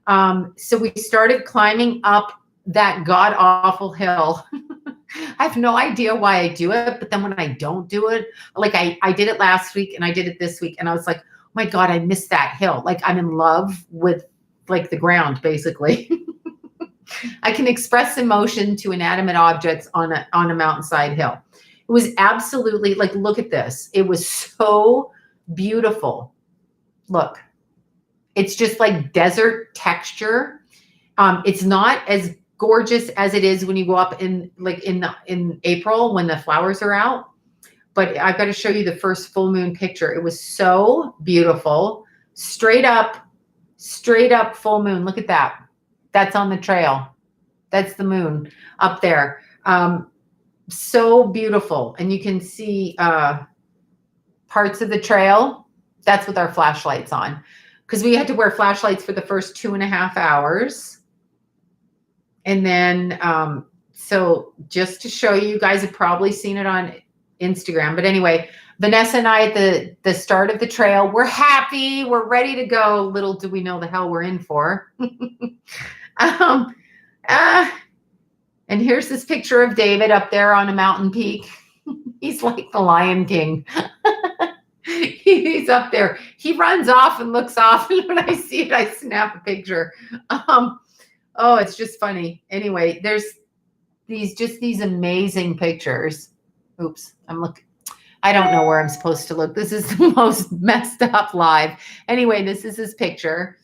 So we started climbing up that god-awful hill. I have no idea why I do it, but then when I don't do it, like I did it last week and I did it this week, and I was like, oh my God, I missed that hill. Like I'm in love with like the ground, basically. I can express emotion to inanimate objects on a mountainside hill. It was absolutely like, look at this. It was so beautiful. Look, it's just like desert texture. It's not as gorgeous as it is when you go up in April when the flowers are out. But I've got to show you the first full moon picture. It was so beautiful. Straight up full moon. Look at that. That's on the trail. That's the moon up there. So beautiful. And you can see parts of the trail. That's with our flashlights on, because we had to wear flashlights for the first 2.5 hours. And then, so just to show you, you guys have probably seen it on Instagram, but anyway, Vanessa and I at the start of the trail. We're happy. We're ready to go. Little do we know the hell we're in for. um, and here's this picture of David up there on a mountain peak. He's like the Lion King. He's up there. He runs off and looks off. And when I see it, I snap a picture. Oh, it's just funny. Anyway, there's these amazing pictures. Oops, I'm looking. I don't know where I'm supposed to look. This is the most messed up live. Anyway, this is his picture.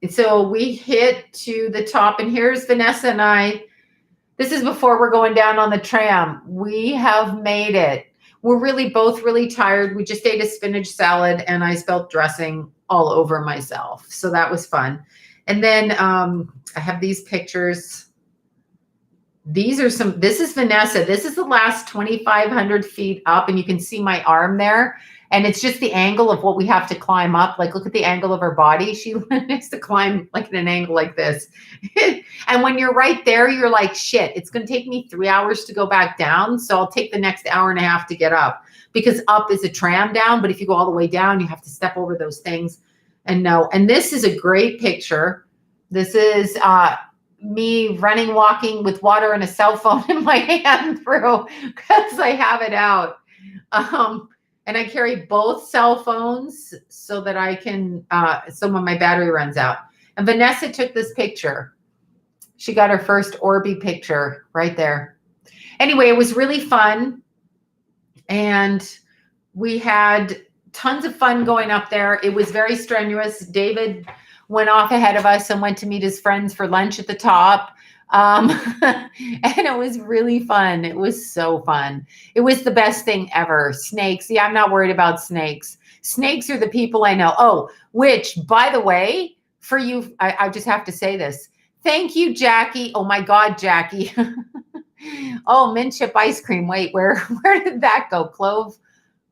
So we hit to the top, and here's Vanessa and I. This is before we're going down on the tram. We have made it. We're both really tired. We just ate a spinach salad, and I spilled dressing all over myself. So that was fun. And then I have these pictures. This is Vanessa. This is the last 2,500 feet up, and you can see my arm there. And it's just the angle of what we have to climb up. Like, look at the angle of her body. She has to climb like at an angle like this. And when you're right there, you're like, shit, it's going to take me 3 hours to go back down. So I'll take the next hour and a half to get up, because up is a tram down. But if you go all the way down, you have to step over those things. And this is a great picture. This is me running, walking with water and a cell phone in my hand through, because I have it out. And I carry both cell phones so that I can, so when my battery runs out. And Vanessa took this picture. She got her first Orby picture right there. Anyway, it was really fun. And we had tons of fun going up there. It was very strenuous. David went off ahead of us and went to meet his friends for lunch at the top. And it was really fun. It was so fun. It was the best thing ever. Snakes. Yeah, I'm not worried about snakes. Snakes are the people I know. Oh, which, by the way, for you, I just have to say this. Thank you, Jackie. Oh my God, Jackie. Oh, mint chip ice cream. Wait, where did that go?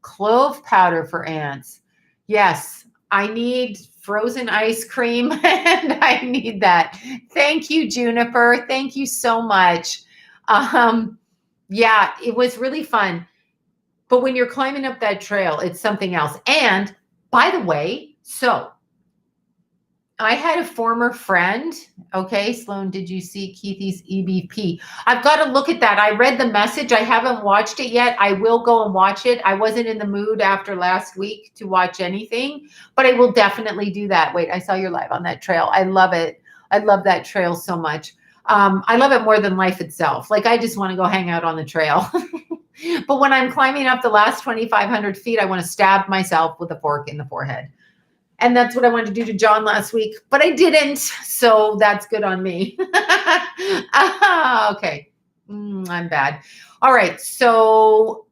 Clove powder for ants. Yes, I need frozen ice cream, and I need that. Thank you, Juniper. Thank you so much. Yeah, it was really fun. But when you're climbing up that trail, it's something else. And by the way, so I had a former friend. Okay, Sloan, did you see Keithy's EBP? I've got to look at that. I read the message. I haven't watched it yet. I will go and watch it. I wasn't in the mood after last week to watch anything, but I will definitely do that. Wait, I saw your live on that trail. I love it. I love that trail so much. I love it more than life itself. Like, I just want to go hang out on the trail. But when I'm climbing up the last 2,500 feet, I want to stab myself with a fork in the forehead. And that's what I wanted to do to John last week, but I didn't. So that's good on me. Okay. I'm bad. All right. So,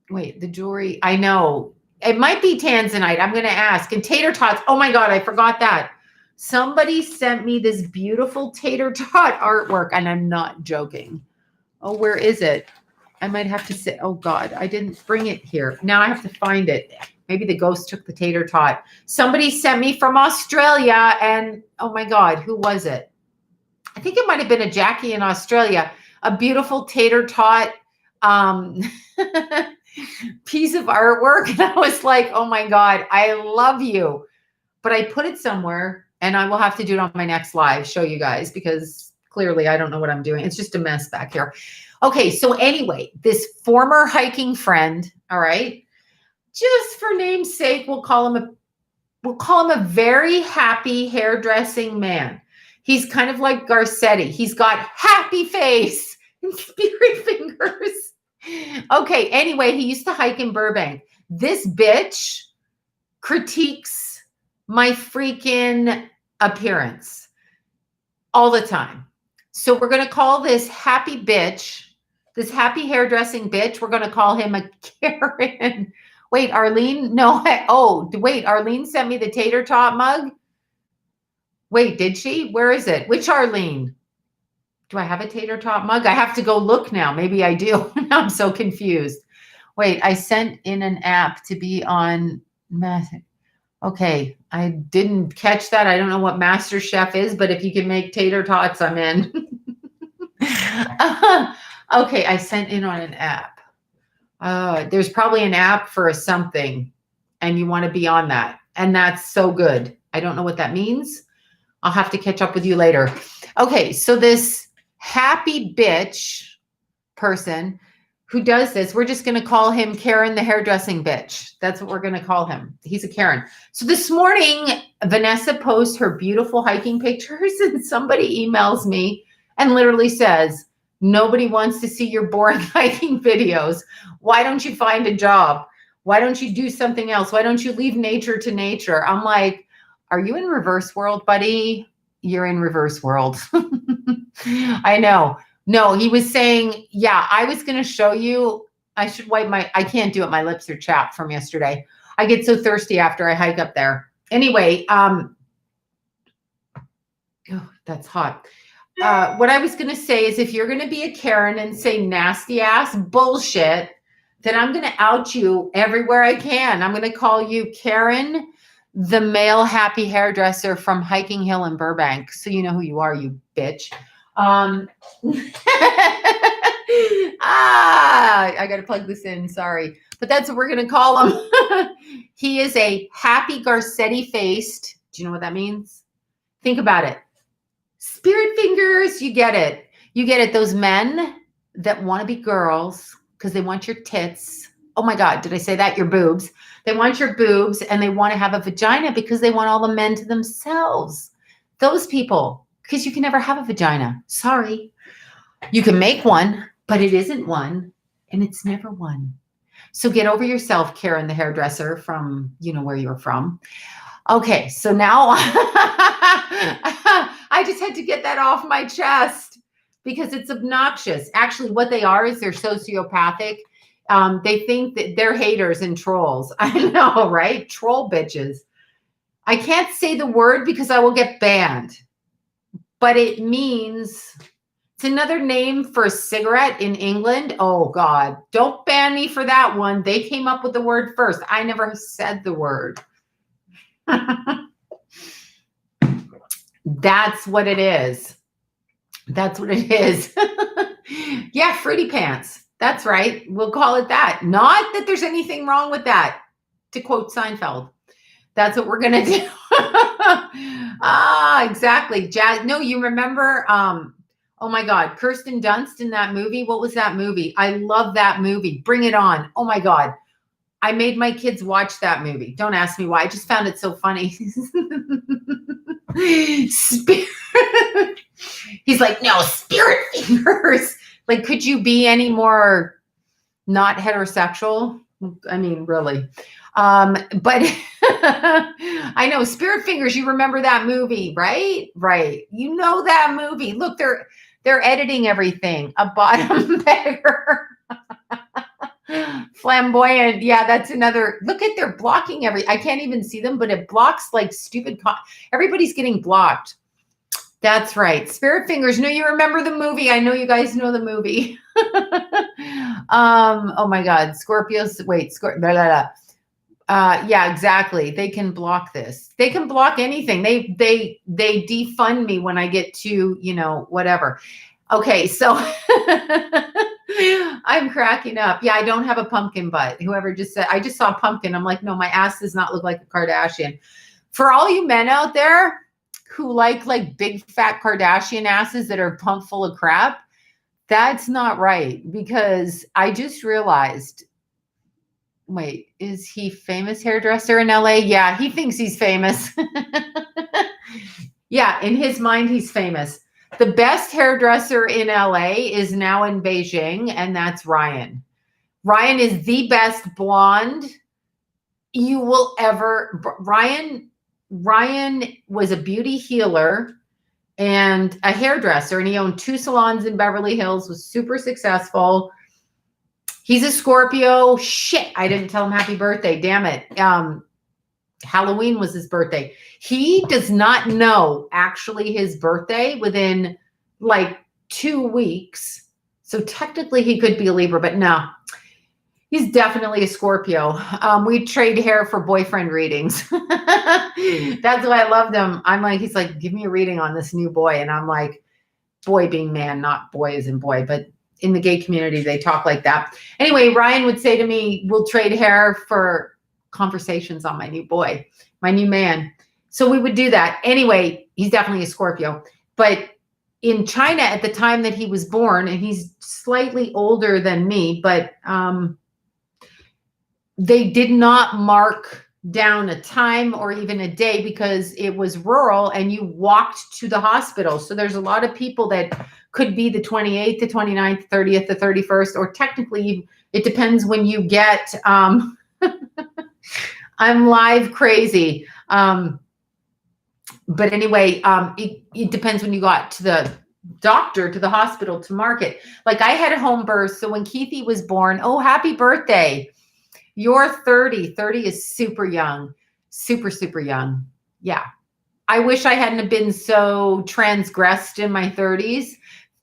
wait, the jewelry, I know it might be tanzanite. I'm going to ask. And tater tots. Oh my God, I forgot that. Somebody sent me this beautiful tater tot artwork, and I'm not joking. Oh, where is it? I might have to say, oh God, I didn't bring it here. Now I have to find it. Maybe the ghost took the tater tot. Somebody sent me from Australia, and oh my God, who was it? I think it might have been a Jackie in Australia. A beautiful tater tot piece of artwork. And I was like, oh my God, I love you. But I put it somewhere, and I will have to do it on my next live, show you guys, because clearly I don't know what I'm doing. It's just a mess back here. Okay, so anyway, this former hiking friend, all right, just for name's sake, we'll call him a very happy hairdressing man. He's kind of like Garcetti. He's got happy face and spirit fingers. Okay, anyway, he used to hike in Burbank. This bitch critiques my freaking appearance all the time. So we're going to call this happy bitch, this happy hairdressing bitch, we're going to call him a Karen. Wait, Arlene? No. Wait, Arlene sent me the tater tot mug? Wait, did she? Where is it? Which Arlene? Do I have a tater tot mug? I have to go look now. Maybe I do. Now I'm so confused. Wait, I sent in an app to be on. Okay, I didn't catch that. I don't know what Master Chef is, but if you can make tater tots, I'm in. Okay, I sent in on an app. There's probably an app for a something and you want to be on that. And that's so good. I don't know what that means. I'll have to catch up with you later. Okay, so this happy bitch person who does this, we're just going to call him Karen the hairdressing bitch. That's what we're going to call him. He's a Karen. So this morning, Vanessa posts her beautiful hiking pictures and somebody emails me and literally says, nobody wants to see your boring hiking videos. Why don't you find a job? Why don't you do something else? Why don't you leave nature to nature? I'm like, are you in reverse world, buddy? You're in reverse world. I know. No, he was saying, yeah, I was going to show you. I should wipe I can't do it. My lips are chapped from yesterday. I get so thirsty after I hike up there. Anyway, oh, that's hot. What I was going to say is if you're going to be a Karen and say nasty ass bullshit, then I'm going to out you everywhere I can. I'm going to call you Karen, the male happy hairdresser from Hiking Hill in Burbank. So you know who you are, you bitch. I got to plug this in. Sorry. But that's what we're going to call him. He is a happy Garcetti faced. Do you know what that means? Think about it. Spirit fingers. You get it. You get it. Those men that want to be girls because they want your tits. Oh my God. Did I say that? Your boobs. They want your boobs and they want to have a vagina because they want all the men to themselves. Those people. Because you can never have a vagina. Sorry. You can make one, but it isn't one, and it's never one. So get over yourself, Karen, the hairdresser from, you know where you're from. Okay, so now I just had to get that off my chest because it's obnoxious. Actually, what they are is they're sociopathic. They think that they're haters and trolls. I know, right? Troll bitches. I can't say the word because I will get banned. But it means, it's another name for a cigarette in England. Oh, God. Don't ban me for that one. They came up with the word first. I never said the word. That's what it is. That's what it is. Yeah, fruity pants. That's right. We'll call it that. Not that there's anything wrong with that, to quote Seinfeld. That's what we're going to do. Exactly. Jazz. No, you remember, oh my God, Kirsten Dunst in that movie. What was that movie? I love that movie. Bring It On. Oh my God. I made my kids watch that movie. Don't ask me why. I just found it so funny. He's like, no, spirit fingers. Like, could you be any more not heterosexual? I mean, really. But I know spirit fingers, you remember that movie, right? Right. You know that movie. Look, they're editing everything. A bottom beggar. Flamboyant. Yeah, that's another. Look at, they're blocking I can't even see them, but it blocks like stupid. Everybody's getting blocked. That's right. Spirit fingers. No, you remember the movie. I know you guys know the movie. Oh my God. Scorpios. Wait, blah, blah, blah. Yeah, exactly. They can block this. They can block anything. They defund me when I get to, you know, whatever. Okay, so I'm cracking up. Yeah, I don't have a pumpkin butt. Whoever just said, I just saw a pumpkin. I'm like, no, my ass does not look like a Kardashian. For all you men out there who like big fat Kardashian asses that are pumped full of crap, that's not right, because I just realized, wait, is he famous hairdresser in LA? Yeah, he thinks he's famous. Yeah, in his mind, he's famous. The best hairdresser in LA is now in Beijing, and that's Ryan. Ryan is the best blonde you will ever. Ryan was a beauty healer and a hairdresser, and he owned 2 salons in Beverly Hills, was super successful. He's a Scorpio. Shit, I didn't tell him happy birthday. Damn it. Halloween was his birthday. He does not know actually his birthday within like 2 weeks. So technically he could be a Libra, but no, he's definitely a Scorpio. We trade hair for boyfriend readings. That's why I loved him. I'm like, he's like, give me a reading on this new boy. And I'm like, boy being man, not boy as in boy, but in the gay community, they talk like that. Anyway, Ryan would say to me, we'll trade hair for conversations on my new boy, my new man. So we would do that. Anyway, he's definitely a Scorpio. But in China at the time that he was born, and he's slightly older than me, but they did not mark down a time or even a day because it was rural and you walked to the hospital. So there's a lot of people that could be the 28th, the 29th, 30th, the 31st, or technically it depends when you get, I'm live crazy. But anyway, it depends when you got to the doctor, to the hospital to mark it. Like I had a home birth. So when Keithy was born, oh, happy birthday. You're 30. 30 is super young, super, super young. Yeah. I wish I hadn't have been so transgressed in my 30s.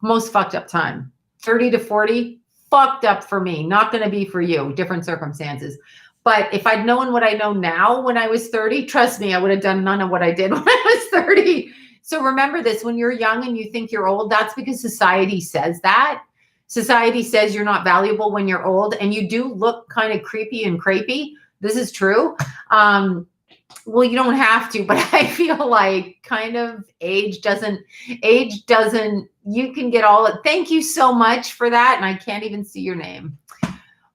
Most fucked up time. 30 to 40, fucked up for me. Not going to be for you. Different circumstances. But if I'd known what I know now when I was 30, trust me, I would have done none of what I did when I was 30. So remember this, when you're young and you think you're old, that's because society says that. Society says you're not valuable when you're old, and you do look kind of creepy and crepey. This is true. Well, you don't have to, but I feel like kind of age doesn't, you can get all it. Thank you so much for that. And I can't even see your name.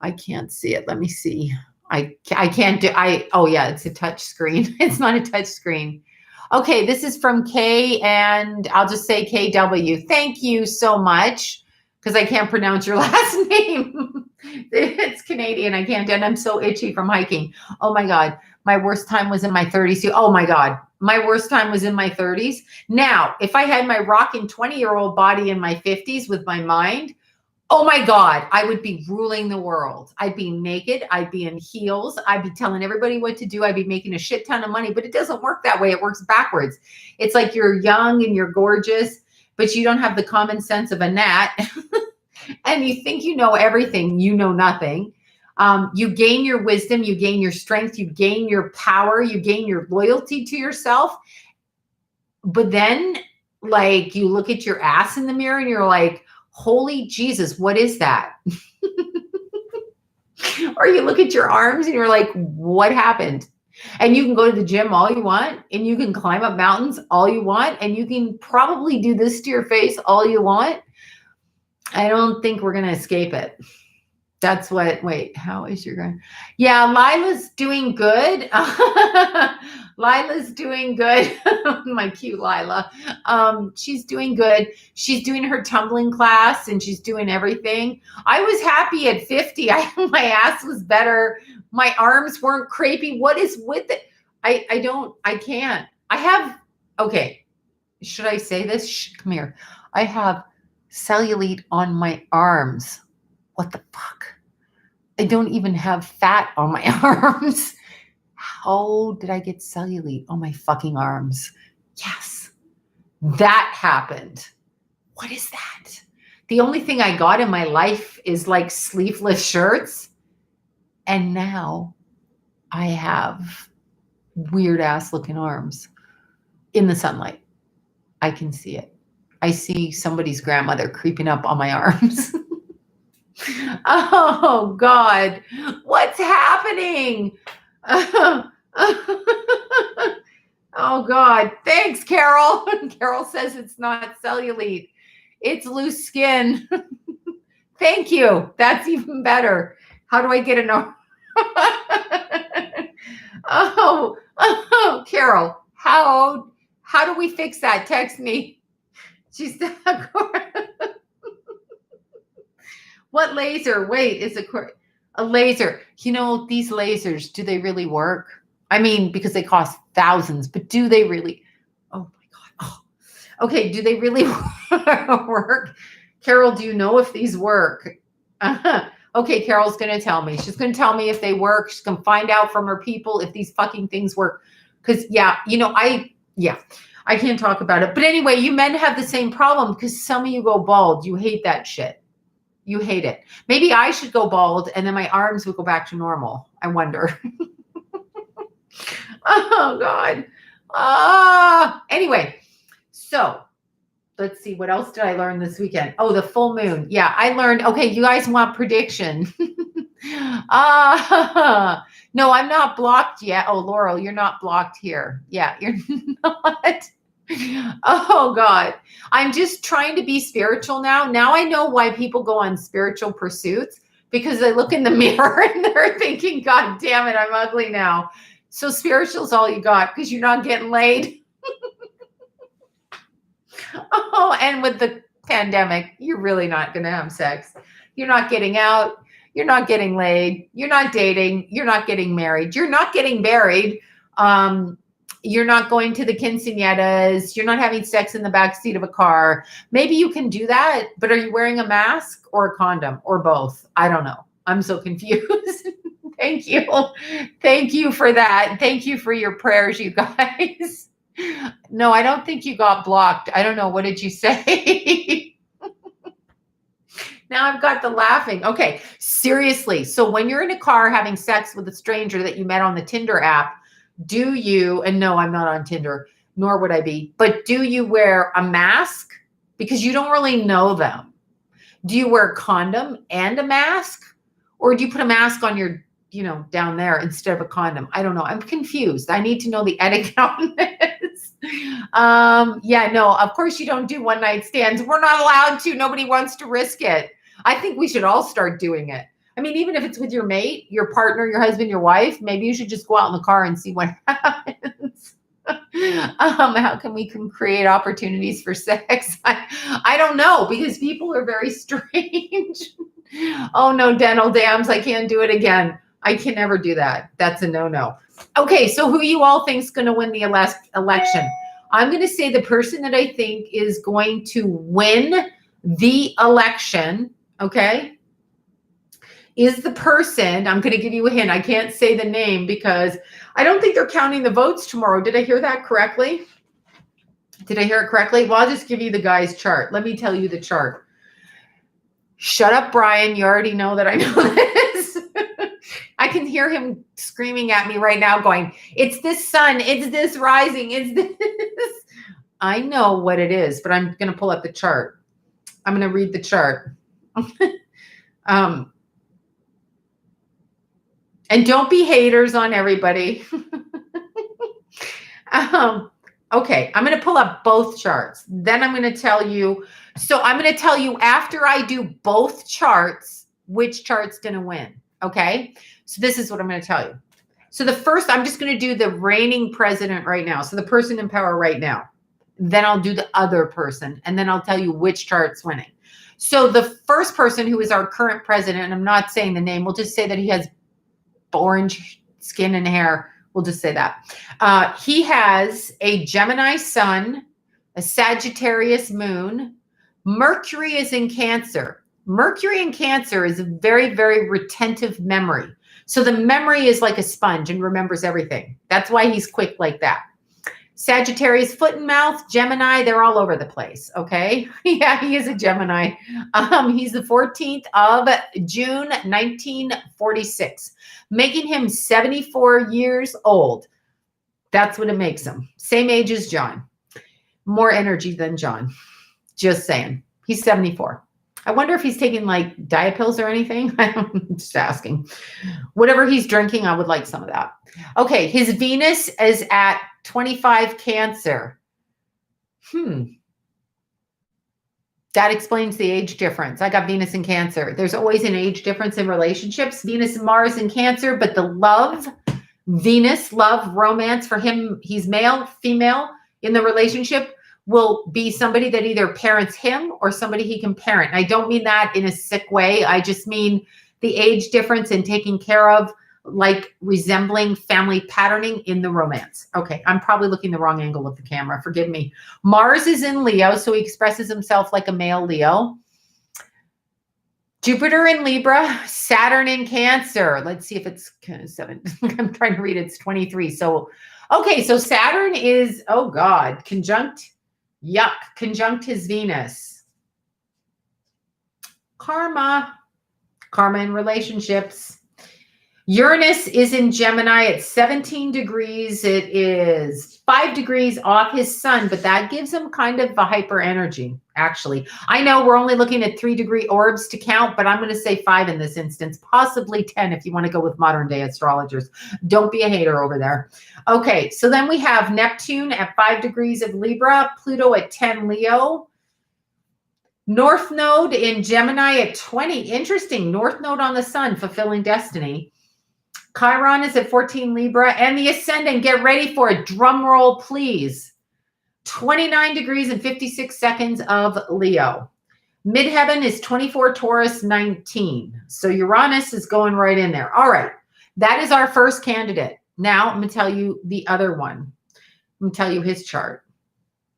I can't see it. Let me see. I can't do, oh yeah, it's a touch screen. It's not a touch screen. Okay. This is from K, and I'll just say KW. Thank you so much. Because I can't pronounce your last name. It's Canadian. I can't. And I'm so itchy from hiking. Oh my God. My worst time was in my 30s. Oh my God. My worst time was in my 30s. Now, if I had my rocking 20-year-old body in my 50s with my mind, oh my God, I would be ruling the world. I'd be naked. I'd be in heels. I'd be telling everybody what to do. I'd be making a shit ton of money, but it doesn't work that way. It works backwards. It's like you're young and you're gorgeous, but you don't have the common sense of a gnat. And you think you know everything, you know nothing. You gain your wisdom, you gain your strength, you gain your power, you gain your loyalty to yourself. But then, like, you look at your ass in the mirror and you're like, holy Jesus, what is that? Or you look at your arms and you're like, what happened? And you can go to the gym all you want, and you can climb up mountains all you want, and you can probably do this to your face all you want. I don't think we're going to escape it. That's what, wait, how is your going? Yeah, Lila's doing good. Lila's doing good. My cute Lila. She's doing good. She's doing her tumbling class and she's doing everything. I was happy at 50. My ass was better. My arms weren't crepey. What is with it? I can't. I have, okay. Should I say this? Shh, come here. I have cellulite on my arms. What the fuck? I don't even have fat on my arms. How did I get cellulite on my fucking arms? Yes, that happened. What is that? The only thing I got in my life is like sleeveless shirts. And now I have weird ass looking arms in the sunlight. I can see it. I see somebody's grandmother creeping up on my arms. Oh God, what's happening? Oh God, thanks, Carol. Carol says it's not cellulite, it's loose skin. Thank you. That's even better. How do I get an arm? Oh, Carol, how do we fix that? Text me. She's what laser? Wait, is a laser? You know, these lasers, do they really work? I mean, because they cost thousands, but do they really? Oh my God. Oh. Okay, do they really work? Carol, do you know if these work? Okay, Carol's going to tell me. She's going to tell me if they work. She's going to find out from her people if these fucking things work. Because, yeah, you know, I can't talk about it. But anyway, you men have the same problem because some of you go bald. You hate that shit. You hate it. Maybe I should go bald and then my arms would go back to normal. I wonder. Oh, God. Anyway, so let's see, what else did I learn this weekend? Oh, the full moon. Yeah, I learned, okay, you guys want prediction. No, I'm not blocked yet. Oh, Laurel, you're not blocked here. Yeah, you're not. Oh God. I'm just trying to be spiritual now. Now I know why people go on spiritual pursuits, because they look in the mirror and they're thinking, God damn it, I'm ugly now. So spiritual's all you got because you're not getting laid. Oh, and with the pandemic, you're really not going to have sex. You're not getting out. You're not getting laid. You're not dating. You're not getting married. You're not getting buried. You're not going to the quinceañeras. You're not having sex in the backseat of a car. Maybe you can do that, but are you wearing a mask or a condom or both? I don't know. I'm so confused. Thank you. Thank you for that. Thank you for your prayers, you guys. No, I don't think you got blocked. I don't know. What did you say? Now I've got the laughing. Okay, seriously. So when you're in a car having sex with a stranger that you met on the Tinder app, do you, and no, I'm not on Tinder, nor would I be, but do you wear a mask? Because you don't really know them. Do you wear a condom and a mask? Or do you put a mask on your, down there instead of a condom? I don't know. I'm confused. I need to know the etiquette on this. Yeah, no, of course you don't do one night stands. We're not allowed to. Nobody wants to risk it. I think we should all start doing it. I mean, even if it's with your mate, your partner, your husband, your wife, maybe you should just go out in the car and see what happens. How can we create opportunities for sex? I don't know, because people are very strange. Oh no, dental dams. I can't do it again. I can never do that. That's a no-no. Okay, so who you all think is going to win the election? I'm going to say the person that I think is going to win the election, okay, is the person, I'm going to give you a hint. I can't say the name because I don't think they're counting the votes tomorrow. Did I hear that correctly? Did I hear it correctly? Well, I'll just give you the guy's chart. Let me tell you the chart. Shut up, Brian. You already know that I know this. I can hear him screaming at me right now going, it's this sun, it's this rising, it's this. I know what it is, but I'm going to pull up the chart. I'm going to read the chart. And don't be haters on everybody. Okay, I'm going to pull up both charts. Then I'm going to tell you. So I'm going to tell you after I do both charts, which chart's going to win. Okay, so this is what I'm going to tell you. So the first, I'm just going to do the reigning president right now. So the person in power right now. Then I'll do the other person. And then I'll tell you which chart's winning. So the first person, who is our current president, and I'm not saying the name, we'll just say that he has orange skin and hair. We'll just say that. He has a Gemini sun, a Sagittarius moon. Mercury is in Cancer. Mercury in Cancer is a very, very retentive memory. So the memory is like a sponge and remembers everything. That's why he's quick like that. Sagittarius, foot and mouth, Gemini, they're all over the place, okay? Yeah, he is a Gemini. He's the 14th of June, 1946, making him 74 years old. That's what it makes him. Same age as John. More energy than John. Just saying. He's 74. I wonder if he's taking like diet pills or anything. I'm just asking. Whatever he's drinking, I would like some of that. Okay, his Venus is at 25 Cancer. That explains the age difference. I got Venus in Cancer. There's always an age difference in relationships. Venus and Mars in Cancer, but the love, Venus, love, romance for him, he's male, female in the relationship, will be somebody that either parents him or somebody he can parent. And I don't mean that in a sick way. I just mean the age difference in taking care of, like resembling family patterning in the romance. Okay, I'm probably looking the wrong angle with the camera. Forgive me. Mars is in Leo, so he expresses himself like a male Leo. Jupiter in Libra, Saturn in Cancer. Let's see if it's 7. I'm trying to read it. It's 23. So, okay, so Saturn is, oh God, conjunct his Venus. Karma in relationships. Uranus is in Gemini at 17 degrees. It is 5 degrees off his sun, but that gives him kind of a hyper energy, actually. I know we're only looking at 3-degree orbs to count, but I'm going to say 5 in this instance, possibly 10 if you want to go with modern day astrologers. Don't be a hater over there. Okay, so then we have Neptune at 5 degrees of Libra, Pluto at 10 Leo, North Node in Gemini at 20. Interesting. North Node on the sun, fulfilling destiny. Chiron is at 14 Libra, and the ascendant, get ready for a drum roll, please. 29 degrees and 56 seconds of Leo. Midheaven is 24 Taurus 19. So Uranus is going right in there. All right. That is our first candidate. Now I'm going to tell you the other one. I'm going to tell you his chart.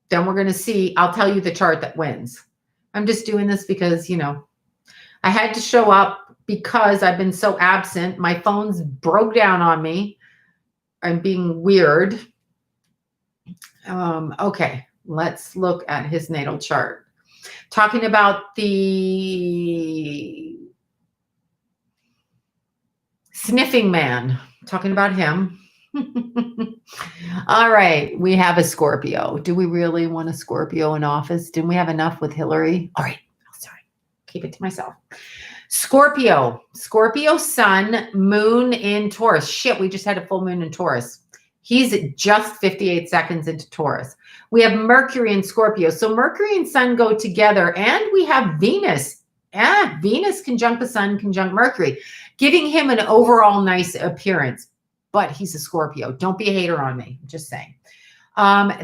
Then we're going to see, I'll tell you the chart that wins. I'm just doing this because, you know, I had to show up because I've been so absent. My phone's broke down on me. I'm being weird. Okay, let's look at his natal chart. Talking about the sniffing man. Talking about him. All right, we have a Scorpio. Do we really want a Scorpio in office? Didn't we have enough with Hillary? All right, sorry. Keep it to myself. Scorpio sun, moon in Taurus. Shit, we just had a full moon in Taurus. He's just 58 seconds into Taurus. We have Mercury in Scorpio. So Mercury and sun go together, and we have Venus. Venus conjunct the sun, conjunct Mercury, giving him an overall nice appearance. But he's a Scorpio. Don't be a hater on me. I'm just saying.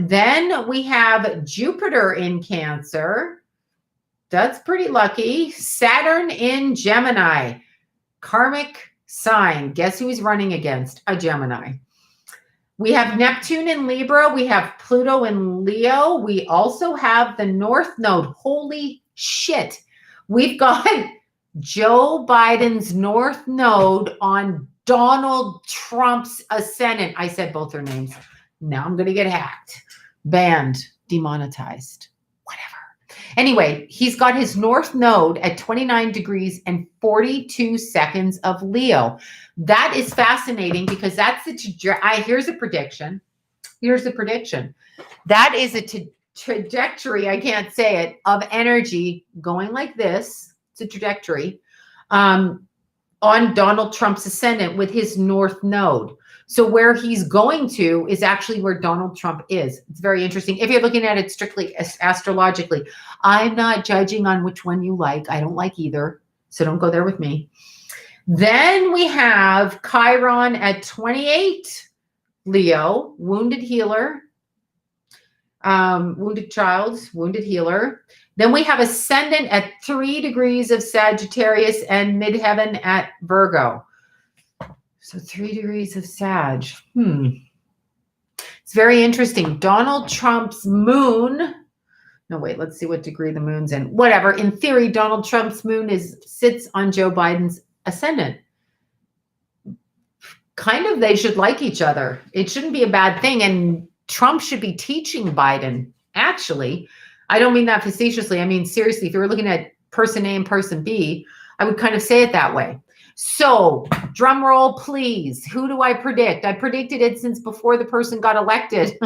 Then we have Jupiter in Cancer. That's pretty lucky. Saturn in Gemini. Karmic sign. Guess who he's running against? A Gemini. We have Neptune in Libra. We have Pluto in Leo. We also have the North Node. Holy shit. We've got Joe Biden's North Node on Donald Trump's ascendant. I said both their names. Now I'm going to get hacked, banned, demonetized, whatever. Anyway, he's got his North Node at 29 degrees and 42 seconds of Leo. That is fascinating because that's here's a prediction. Here's the prediction. That is a trajectory, I can't say it, of energy going like this. It's a trajectory on Donald Trump's ascendant with his North Node. So where he's going to is actually where Donald Trump is. It's very interesting. If you're looking at it strictly astrologically, I'm not judging on which one you like. I don't like either. So don't go there with me. Then we have Chiron at 28, Leo, wounded healer, wounded child, wounded healer. Then we have ascendant at 3 degrees of Sagittarius and midheaven at Virgo. So 3 degrees of Sag. It's very interesting. Donald Trump's moon. No, wait, let's see what degree the moon's in. Whatever. In theory, Donald Trump's moon sits on Joe Biden's ascendant. Kind of, they should like each other. It shouldn't be a bad thing. And Trump should be teaching Biden, actually. I don't mean that facetiously. I mean, seriously, if you were looking at person A and person B, I would kind of say it that way. So, drum roll, please. Who do I predict? I predicted it since before the person got elected.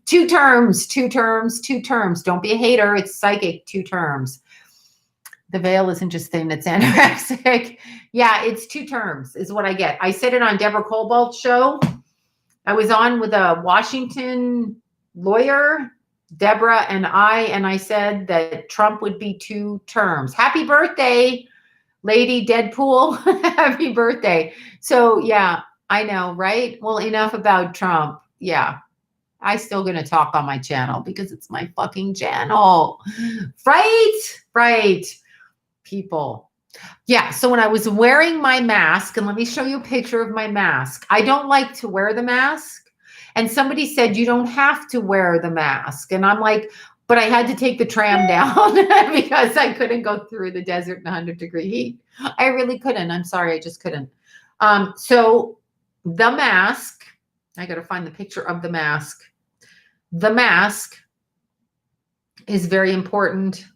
2 terms, 2 terms, 2 terms. Don't be a hater. It's psychic, 2 terms. The veil isn't just thin, it's anorexic. Yeah, it's 2 terms is what I get. I said it on Deborah Cobalt's show. I was on with a Washington lawyer, Deborah and I said that Trump would be 2 terms. Happy birthday, Lady Deadpool. Happy birthday. So yeah, I know, right? Well, enough about Trump. Yeah. I still going to talk on my channel because it's my fucking channel. Right. People. Yeah. So when I was wearing my mask, and let me show you a picture of my mask. I don't like to wear the mask. And somebody said, you don't have to wear the mask. And I'm like, but I had to take the tram down because I couldn't go through the desert in 100-degree heat. I really couldn't. I'm sorry. I just couldn't. So the mask, I got to find the picture of the mask. The mask is very important.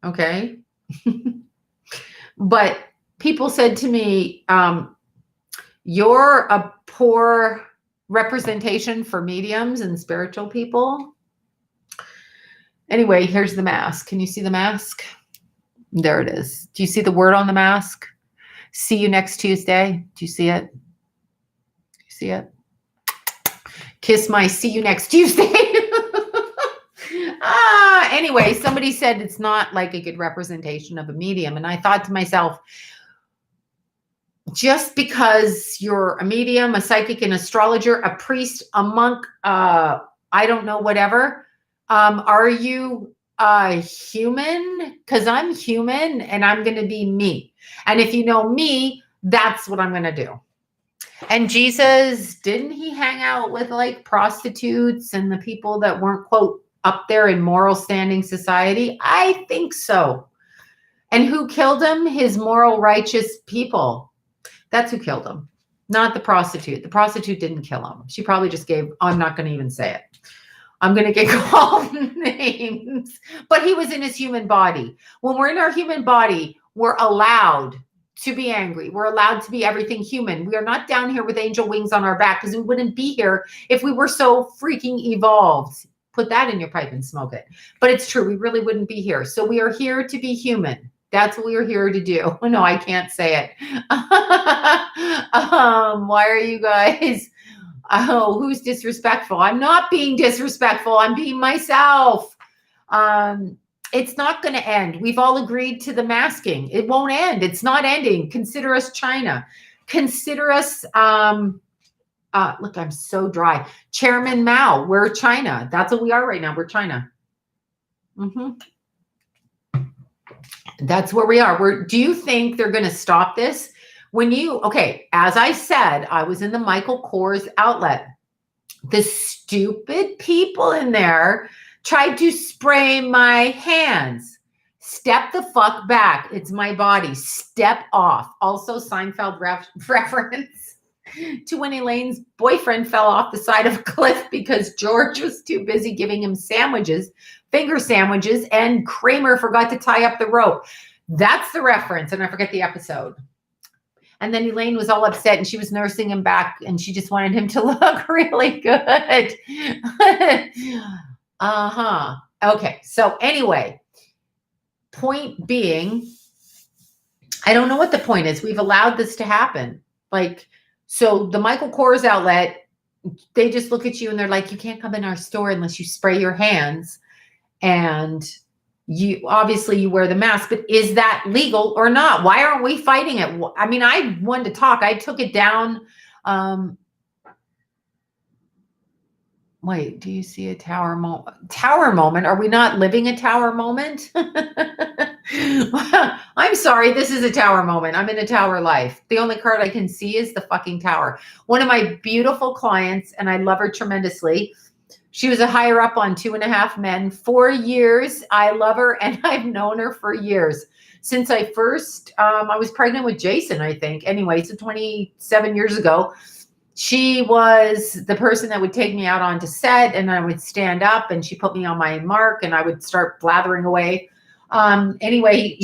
Okay. But people said to me, You're a poor representation for mediums and spiritual people. Anyway, here's the mask. Can you see the mask? There it is. Do you see the word on the mask? See you next Tuesday. Do you see it? Do you see it? Kiss my see you next Tuesday. Anyway, somebody said it's not like a good representation of a medium. And I thought to myself, just because you're a medium, a psychic, an astrologer, a priest, a monk, I don't know, whatever, are you human? Because I'm human and I'm going to be me. And if you know me, that's what I'm going to do. And Jesus, didn't he hang out with like prostitutes and the people that weren't, quote, up there in moral standing society? I think so. And who killed him? His moral, righteous people. That's who killed him, not the prostitute. The prostitute didn't kill him. She probably just gave, I'm not going to even say it. I'm going to get called names. But he was in his human body. When we're in our human body, we're allowed to be angry. We're allowed to be everything human. We are not down here with angel wings on our back, because we wouldn't be here if we were so freaking evolved. Put that in your pipe and smoke it. But it's true. We really wouldn't be here. So we are here to be human. That's what we are here to do. No, I can't say it. Why are you guys? Oh, who's disrespectful? I'm not being disrespectful. I'm being myself. It's not going to end. We've all agreed to the masking. It won't end. It's not ending. Consider us China. Consider us, look, I'm so dry. Chairman Mao, we're China. That's what we are right now. We're China. That's where we are. Do you think they're going to stop this? Okay, as I said, I was in the Michael Kors outlet. The stupid people in there tried to spray my hands. Step the fuck back. It's my body. Step off. Also, Seinfeld reference to when Elaine's boyfriend fell off the side of a cliff because George was too busy giving him sandwiches, finger sandwiches, and Kramer forgot to tie up the rope. That's the reference, and I forget the episode. And then Elaine was all upset, and she was nursing him back, and she just wanted him to look really good. Okay, so anyway, point being, I don't know what the point is. We've allowed this to happen. Like, so the Michael Kors outlet, they just look at you and they're like, you can't come in our store unless you spray your hands. And you obviously you wear the mask, but is that legal or not? Why aren't we fighting it? I mean, I wanted to talk. I took it down. Wait, do you see a tower moment? Tower moment? Are we not living a tower moment? I'm sorry. This is a tower moment. I'm in a tower life. The only card I can see is the fucking tower. One of my beautiful clients, and I love her tremendously. She was a higher up on 2.5 Men, 4 years. I love her, and I've known her for years. Since I first, I was pregnant with Jason, I think. Anyway, so 27 years ago. She was the person that would take me out onto set, and I would stand up, and she put me on my mark, and I would start blathering away. Anyway,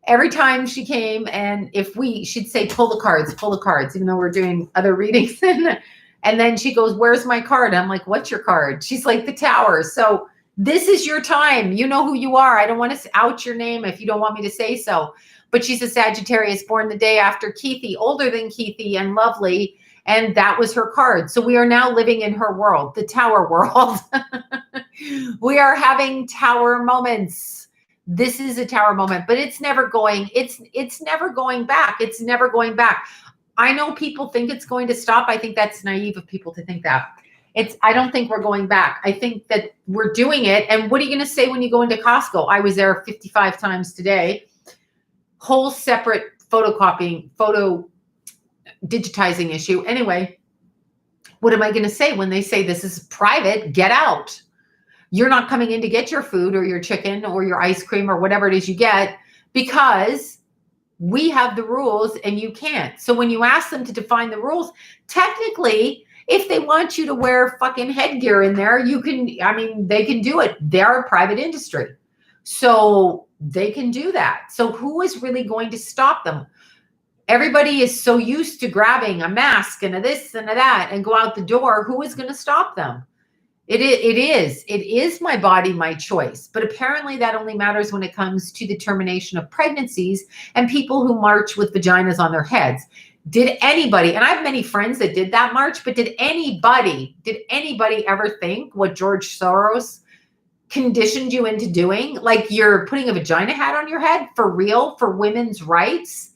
every time she came, and she'd say, pull the cards, even though we're doing other readings. And then she goes, where's my card? I'm like, what's your card? She's like, the tower. So this is your time. You know who you are. I don't want to out your name if you don't want me to say so. But she's a Sagittarius born the day after Keithy, older than Keithy and lovely. And that was her card. So we are now living in her world, the tower world. We are having tower moments. This is a tower moment, but it's never going back. It's never going back. I know people think it's going to stop. I think that's naive of people to think that. I don't think we're going back. I think that we're doing it. And what are you going to say when you go into Costco? I was there 55 times today. Whole separate photo digitizing issue. Anyway, what am I going to say when they say this is private? Get out. You're not coming in to get your food or your chicken or your ice cream or whatever it is you get, because we have the rules and you can't. So when you ask them to define the rules, technically, if they want you to wear fucking headgear in there, they can do it. They're a private industry. So they can do that. So who is really going to stop them? Everybody is so used to grabbing a mask and a this and a that and go out the door. Who is going to stop them? It is my body, my choice. But apparently that only matters when it comes to the termination of pregnancies and people who march with vaginas on their heads. Did anybody, and I have many friends that did that march, but did anybody ever think what George Soros conditioned you into doing? Like, you're putting a vagina hat on your head for real, for women's rights?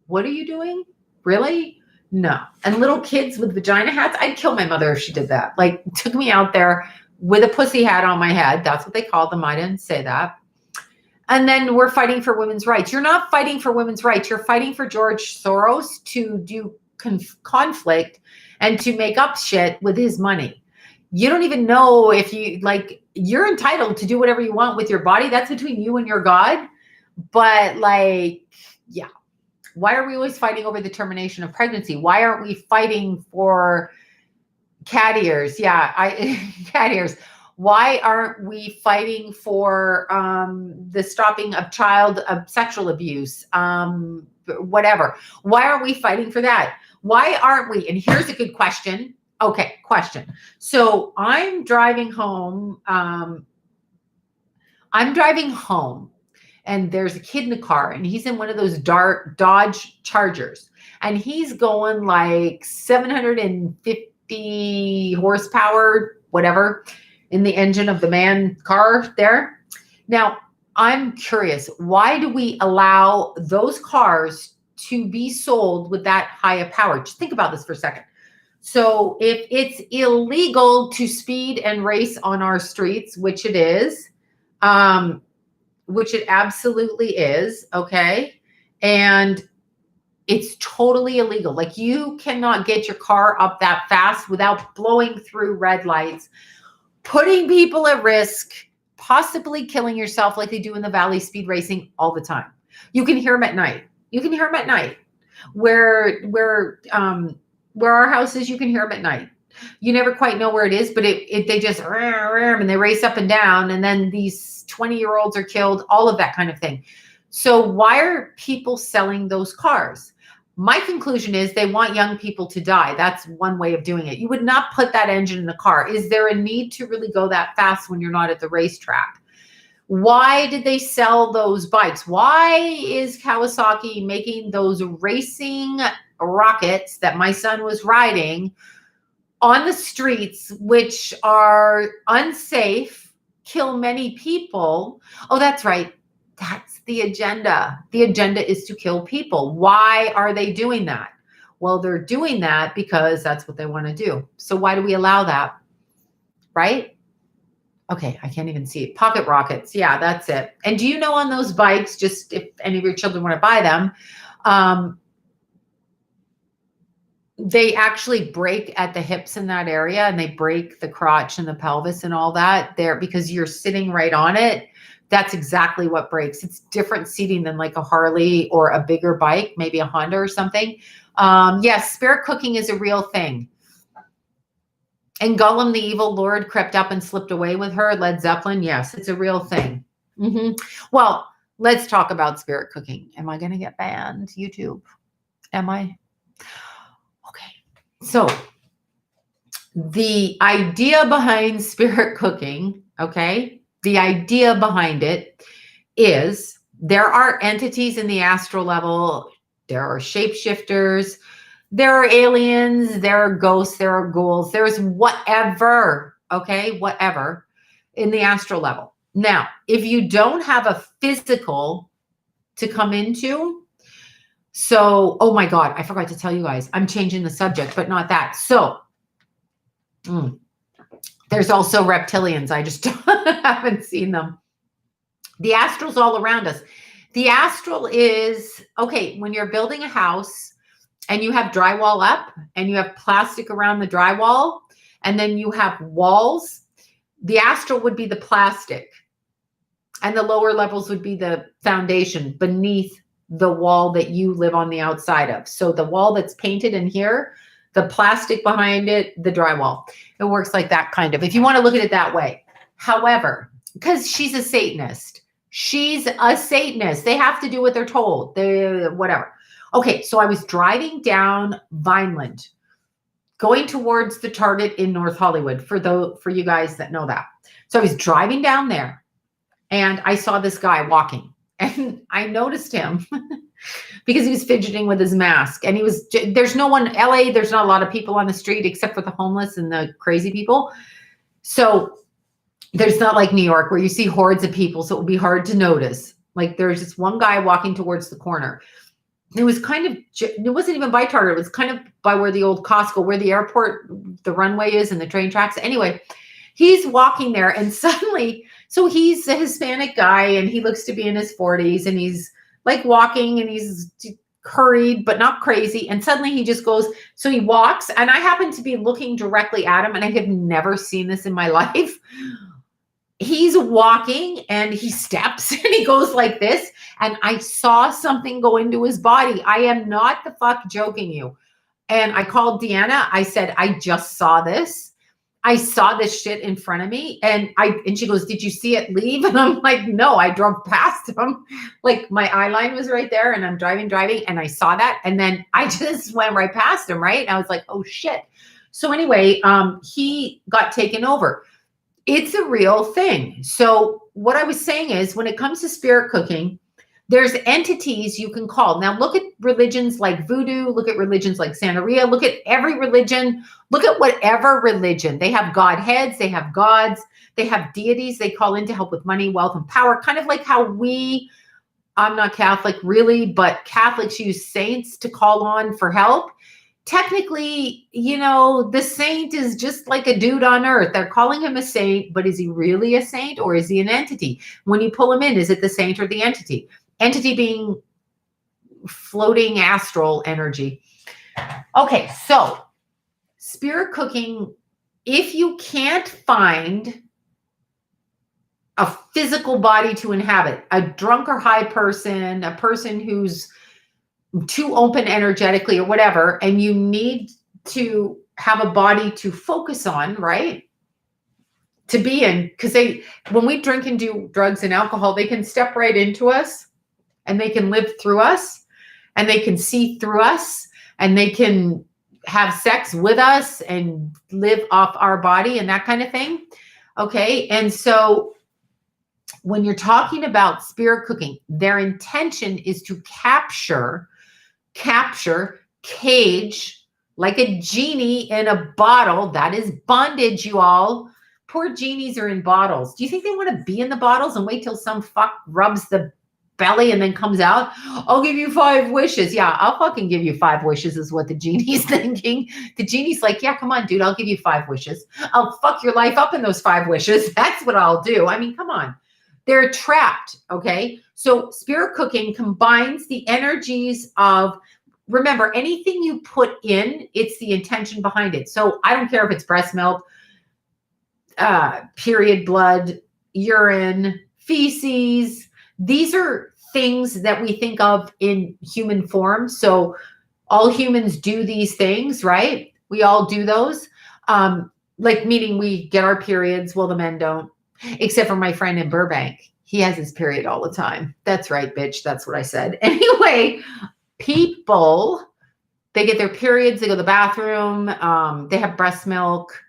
What are you doing? Really? No. And little kids with vagina hats, I'd kill my mother if she did that. Like, took me out there with a pussy hat on my head. That's what they called them. I didn't say that. And then we're fighting for women's rights. You're not fighting for women's rights. You're fighting for George Soros to do conflict and to make up shit with his money. You don't even know if you, like, you're entitled to do whatever you want with your body. That's between you and your God. But, like, yeah. Why are we always fighting over the termination of pregnancy? Why aren't we fighting for cat ears? Yeah, cat ears. Why aren't we fighting for the stopping of sexual abuse? Whatever. Why aren't we fighting for that? Why aren't we? And here's a good question. Okay, question. So I'm driving home. And there's a kid in the car, and he's in one of those Dodge Chargers, and he's going like 750 horsepower, whatever, in the engine of the man car there. Now, I'm curious, why do we allow those cars to be sold with that high a power? Just think about this for a second. So if it's illegal to speed and race on our streets, which it is, which it absolutely is, okay? And it's totally illegal. Like, you cannot get your car up that fast without blowing through red lights, putting people at risk, possibly killing yourself like they do in the valley speed racing all the time. You can hear them at night. Where our house is, you can hear them at night. You never quite know where it is, but they just, and they race up and down, and then these 20-year-olds are killed, all of that kind of thing. So why are people selling those cars? My conclusion is they want young people to die. That's one way of doing it. You would not put that engine in a car. Is there a need to really go that fast when you're not at the racetrack? Why did they sell those bikes? Why is Kawasaki making those racing rockets that my son was riding on the streets, which are unsafe, kill many people? Oh, that's right. That's the agenda. The agenda is to kill people. Why are they doing that? Well, they're doing that because that's what they want to do. So why do we allow that? Right? Okay, I can't even see it. Pocket rockets. Yeah, that's it. And do you know, on those bikes, just if any of your children want to buy them, they actually break at the hips in that area, and they break the crotch and the pelvis and all that there because you're sitting right on it. That's exactly what breaks. It's different seating than like a Harley or a bigger bike, maybe a Honda or something. Yes, spirit cooking is a real thing. And Gollum, the evil lord, crept up and slipped away with her. Led Zeppelin. Yes, it's a real thing. Well, let's talk about spirit cooking. Am I going to get banned? YouTube. Am I? So the idea behind spirit cooking, okay, the idea behind it is there are entities in the astral level. There are shapeshifters. There are aliens. There are ghosts. There are ghouls. There's whatever, okay, whatever in the astral level. Now, if you don't have a physical to come into, so, oh my God, I forgot to tell you guys, I'm changing the subject, but not that. So there's also reptilians. I just haven't seen them. The astral's all around us. The astral is, okay, when you're building a house and you have drywall up and you have plastic around the drywall, and then you have walls, the astral would be the plastic, and the lower levels would be the foundation beneath the wall that you live on the outside of. So the wall that's painted in here, the plastic behind it, the drywall. It works like that, kind of, if you want to look at it that way. However, because she's a Satanist. They have to do what they're told. Whatever. Okay, so I was driving down Vineland, going towards the Target in North Hollywood, for you guys that know that. So I was driving down there and I saw this guy walking and I noticed him because he was fidgeting with his mask, and there's no one, LA, there's not a lot of people on the street except for the homeless and the crazy people. So there's not like New York where you see hordes of people. So it would be hard to notice. Like there's just one guy walking towards the corner. It was it wasn't even by Target. It was kind of by where the old Costco, where the airport, the runway is and the train tracks. Anyway, he's walking there and suddenly, so he's a Hispanic guy and he looks to be in his 40s and he's like walking and he's hurried, but not crazy. And suddenly he just goes, so he walks and I happen to be looking directly at him and I have never seen this in my life. He's walking and he steps and he goes like this. And I saw something go into his body. I am not the fuck joking you. And I called Deanna. I said, I just saw this. I saw this shit in front of me. And she goes, did you see it leave? And I'm like, no, I drove past him. Like my eye line was right there and I'm driving. And I saw that. And then I just went right past him. Right. And I was like, oh shit. So anyway, he got taken over. It's a real thing. So what I was saying is when it comes to spirit cooking, there's entities you can call. Now look at religions like voodoo, look at religions like Santeria, look at every religion, look at whatever religion. They have godheads, they have gods, they have deities they call in to help with money, wealth, and power. Kind of like how I'm not Catholic really, but Catholics use saints to call on for help. Technically, the saint is just like a dude on earth. They're calling him a saint, but is he really a saint or is he an entity? When you pull him in, is it the saint or the entity? Entity being floating astral energy. Okay, so spirit cooking, if you can't find a physical body to inhabit, a drunk or high person, a person who's too open energetically or whatever, and you need to have a body to focus on, right? To be in, because when we drink and do drugs and alcohol, they can step right into us and they can live through us and they can see through us and they can have sex with us and live off our body and that kind of thing. Okay. And so when you're talking about spirit cooking, their intention is to capture, cage, like a genie in a bottle. That is bondage, you all. Poor genies are in bottles. Do you think they want to be in the bottles and wait till some fuck rubs the belly and then comes out? I'll give you 5 wishes. Yeah, I'll fucking give you 5 wishes is what the genie's thinking. The genie's like, yeah, come on, dude, I'll give you 5 wishes. I'll fuck your life up in those 5 wishes. That's what I'll do. I mean, come on. They're trapped, okay? So spirit cooking combines the energies of, remember, anything you put in, it's the intention behind it. So I don't care if it's breast milk, period blood, urine, feces. These are things that we think of in human form. So all humans do these things, right? We all do those. Like meaning we get our periods. Well, the men don't. Except for my friend in Burbank. He has his period all the time. That's right, bitch. That's what I said. Anyway, people, they get their periods, they go to the bathroom, they have breast milk,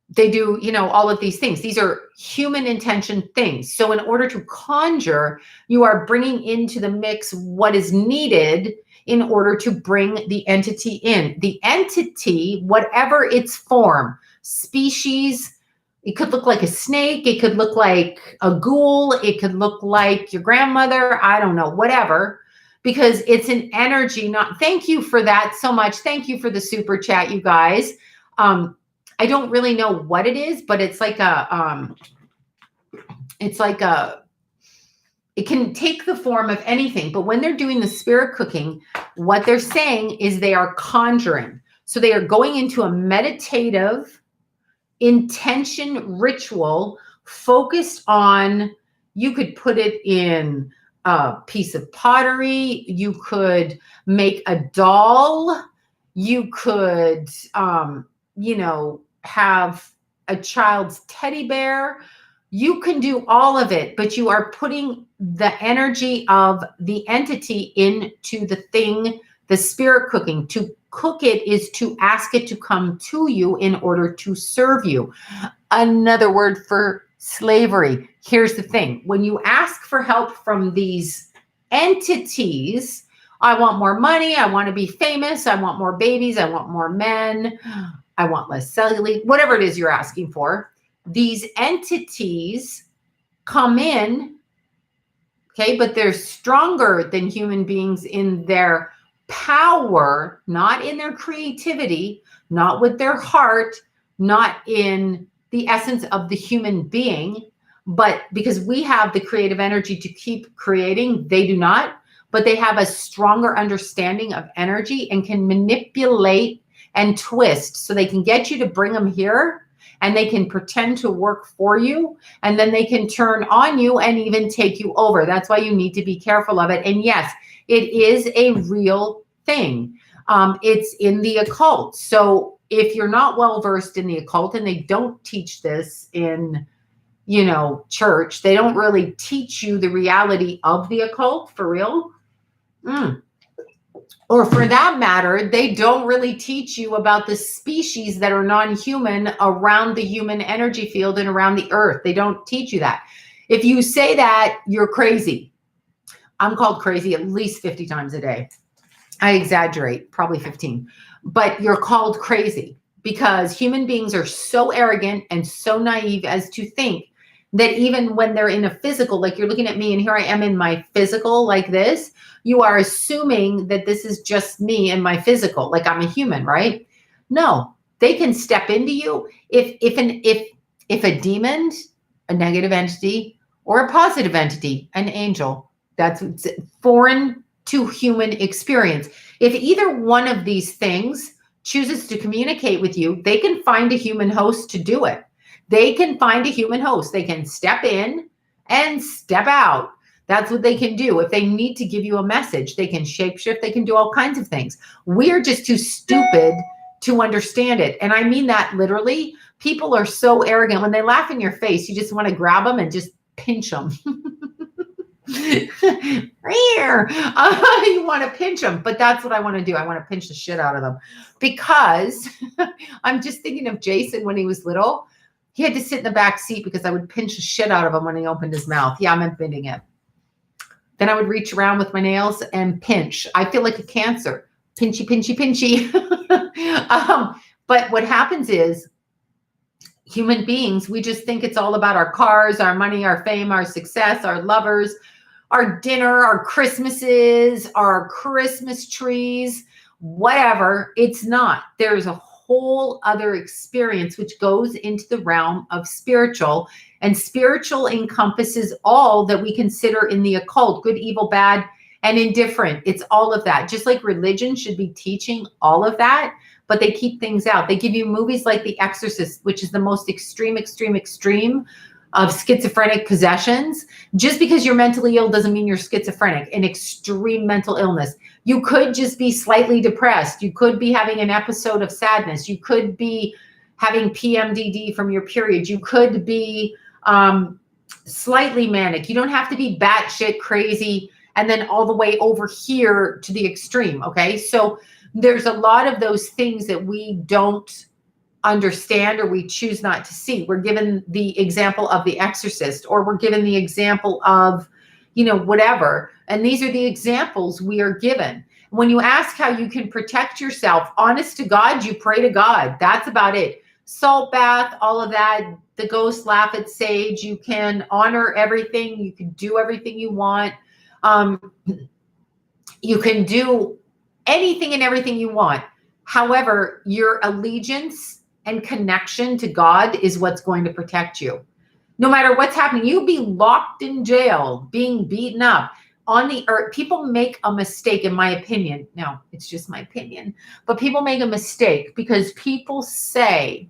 they do, all of these things. These are human intention things. So in order to conjure, you are bringing into the mix what is needed in order to bring the entity in. The entity, whatever its form, species, it could look like a snake. It could look like a ghoul. It could look like your grandmother. I don't know, whatever, because it's an energy. Thank you for that so much. Thank you for the super chat, you guys. I don't really know what it is, but it's like it can take the form of anything. But when they're doing the spirit cooking, what they're saying is they are conjuring. So they are going into a meditative intention ritual focused on, you could put it in a piece of pottery, you could make a doll, you could have a child's teddy bear, You can do all of it, but you are putting the energy of the entity into the thing, the spirit cooking. To cook it is to ask it to come to you in order to serve you. Another word for slavery. Here's the thing. When you ask for help from these entities, I want more money, I want to be famous, I want more babies, I want more men, I want less cellulite, whatever it is you're asking for. These entities come in, okay, but they're stronger than human beings in their power, not in their creativity, not with their heart, not in the essence of the human being, but because we have the creative energy to keep creating, they do not, but they have a stronger understanding of energy and can manipulate and twist so they can get you to bring them here, and they can pretend to work for you, and then they can turn on you and even take you over. That's why you need to be careful of it. And yes, it is a real thing. It's in the occult. So if you're not well versed in the occult, and they don't teach this in, church, they don't really teach you the reality of the occult for real. Or for that matter, they don't really teach you about the species that are non-human around the human energy field and around the earth. They don't teach you that. If you say that, you're crazy. I'm called crazy at least 50 times a day. I exaggerate, probably 15. But you're called crazy because human beings are so arrogant and so naive as to think that even when they're in a physical, like you're looking at me and here I am in my physical like this, you are assuming that this is just me and my physical, like I'm a human, right? No, they can step into you. If a demon, a negative entity, or a positive entity, an angel, that's foreign to human experience. If either one of these things chooses to communicate with you, they can find a human host to do it. They can find a human host. They can step in and step out. That's what they can do. If they need to give you a message, they can shapeshift. They can do all kinds of things. We're just too stupid to understand it. And I mean that literally. People are so arrogant. When they laugh in your face, you just want to grab them and just pinch them. You want to pinch them, but that's what I want to do. I want to pinch the shit out of them because I'm just thinking of Jason when he was little. He had to sit in the back seat because I would pinch the shit out of him when he opened his mouth. Yeah, I'm admitting it. Then I would reach around with my nails and pinch. I feel like a cancer. Pinchy, pinchy, pinchy. But what happens is human beings, we just think it's all about our cars, our money, our fame, our success, our lovers, our dinner, our Christmases, our Christmas trees, whatever. It's not. There's a whole other experience which goes into the realm of spiritual, and spiritual encompasses all that we consider in the occult, good, evil, bad, and indifferent. It's all of that. Just like religion should be teaching all of that, but they keep things out. They give you movies like The Exorcist, which is the most extreme of schizophrenic possessions. Just because you're mentally ill doesn't mean you're schizophrenic. An extreme mental illness. You could just be slightly depressed. You could be having an episode of sadness. You could be having PMDD from your period. You could be slightly manic. You don't have to be batshit crazy and then all the way over here to the extreme. Okay. So there's a lot of those things that we don't understand or we choose not to see. We're given the example of The Exorcist, or we're given the example of, whatever. And these are the examples we are given. When you ask how you can protect yourself, honest to God, you pray to God. That's about it. Salt bath, all of that. The ghosts laugh at sage. You can honor everything. You can do everything you want. You can do anything and everything you want. However, your allegiance and connection to God is what's going to protect you. No matter what's happening, you'll be locked in jail, being beaten up on the earth. People make a mistake, in my opinion. No, it's just my opinion. But people make a mistake because people say,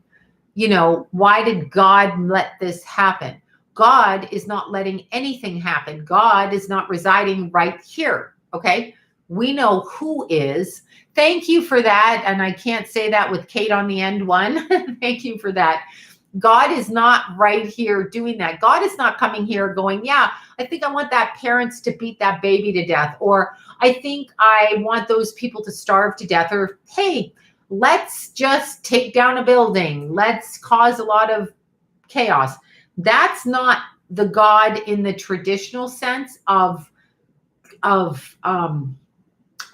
why did God let this happen? God is not letting anything happen. God is not residing right here. Okay. We know who is. Thank you for that. And I can't say that with Kate on the end one. Thank you for that. God is not right here doing that. God is not coming here going, yeah, I think I want that parents to beat that baby to death, or I think I want those people to starve to death, or hey, let's just take down a building. Let's cause a lot of chaos. That's not the God in the traditional sense of a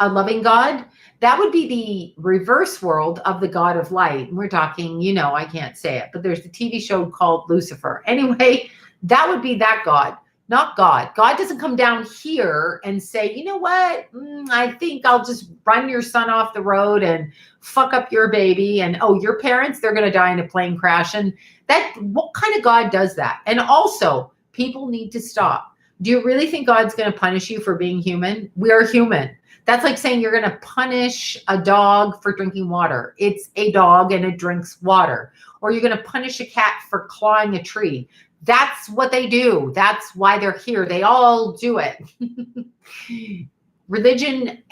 loving God. That would be the reverse world of the God of light. We're talking, I can't say it, but there's a TV show called Lucifer. Anyway, that would be that God, not God. God doesn't come down here and say, you know what? I think I'll just run your son off the road and fuck up your baby. And your parents, they're going to die in a plane crash. And what kind of God does that? And also, people need to stop. Do you really think God's going to punish you for being human? We are human. That's like saying you're going to punish a dog for drinking water. It's a dog and it drinks water. Or you're going to punish a cat for clawing a tree. That's what they do. That's why they're here. They all do it. Religion,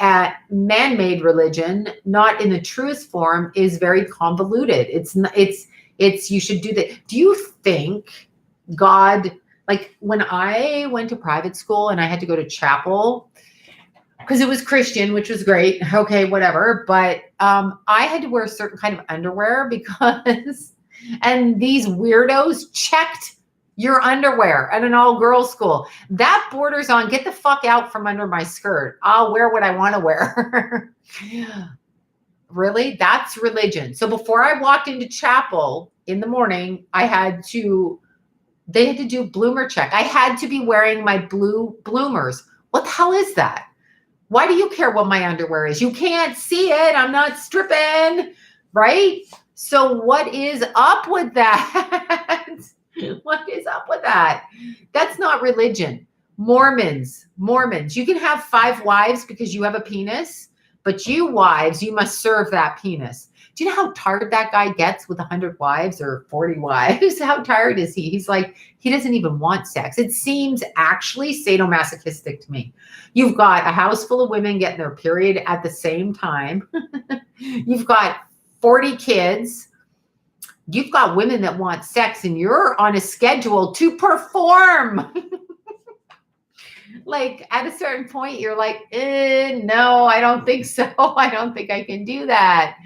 man-made religion, not in the truest form, is very convoluted. It's you should do that. Do you think God, like when I went to private school and I had to go to chapel, because it was Christian, which was great. Okay, whatever. But I had to wear a certain kind of underwear because, and these weirdos checked your underwear at an all-girls school. That borders on get the fuck out from under my skirt. I'll wear what I want to wear. Really? That's religion. So before I walked into chapel in the morning, they had to do bloomer check. I had to be wearing my blue bloomers. What the hell is that? Why do you care what my underwear is? You can't see it. I'm not stripping, right? So what is up with that? What is up with that? That's not religion. Mormons. You can have 5 wives because you have a penis, but you wives, you must serve that penis. Do you know how tired that guy gets with 100 wives or 40 wives? How tired is he? He's like, he doesn't even want sex. It seems actually sadomasochistic to me. You've got a house full of women getting their period at the same time. You've got 40 kids. You've got women that want sex and you're on a schedule to perform. Like at a certain point, you're like, no, I don't think so. I don't think I can do that.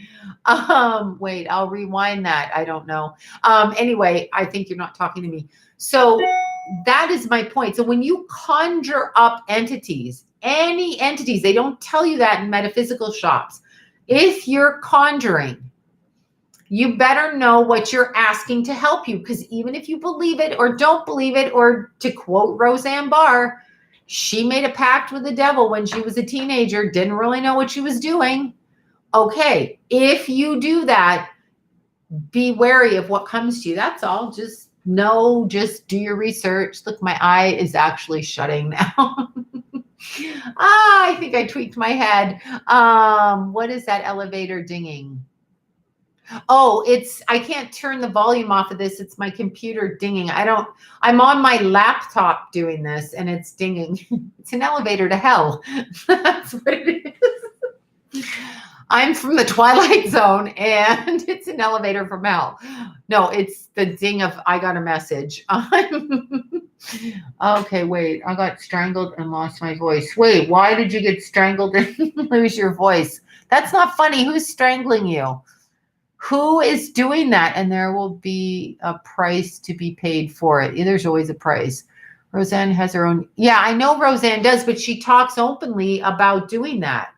Wait, I'll rewind that. I don't know. Anyway, I think you're not talking to me. So that is my point. So when you conjure up entities, any entities, they don't tell you that in metaphysical shops. If you're conjuring, you better know what you're asking to help you, because even if you believe it or don't believe it, or to quote Roseanne Barr, she made a pact with the devil when she was a teenager, didn't really know what she was doing. Okay, if you do that, be wary of what comes to you. That's all. Just do your research. Look, my eye is actually shutting now. I think I tweaked my head. What is that elevator dinging? Oh, I can't turn the volume off of this. It's my computer dinging. I'm on my laptop doing this and it's dinging. It's an elevator to hell. That's what it is. I'm from the Twilight Zone and it's an elevator from hell. No, it's the ding of I got a message. Okay, wait. I got strangled and lost my voice. Wait, why did you get strangled and lose your voice? That's not funny. Who's strangling you? Who is doing that? And there will be a price to be paid for it. There's always a price. Roseanne has her own. Yeah, I know Roseanne does, but she talks openly about doing that.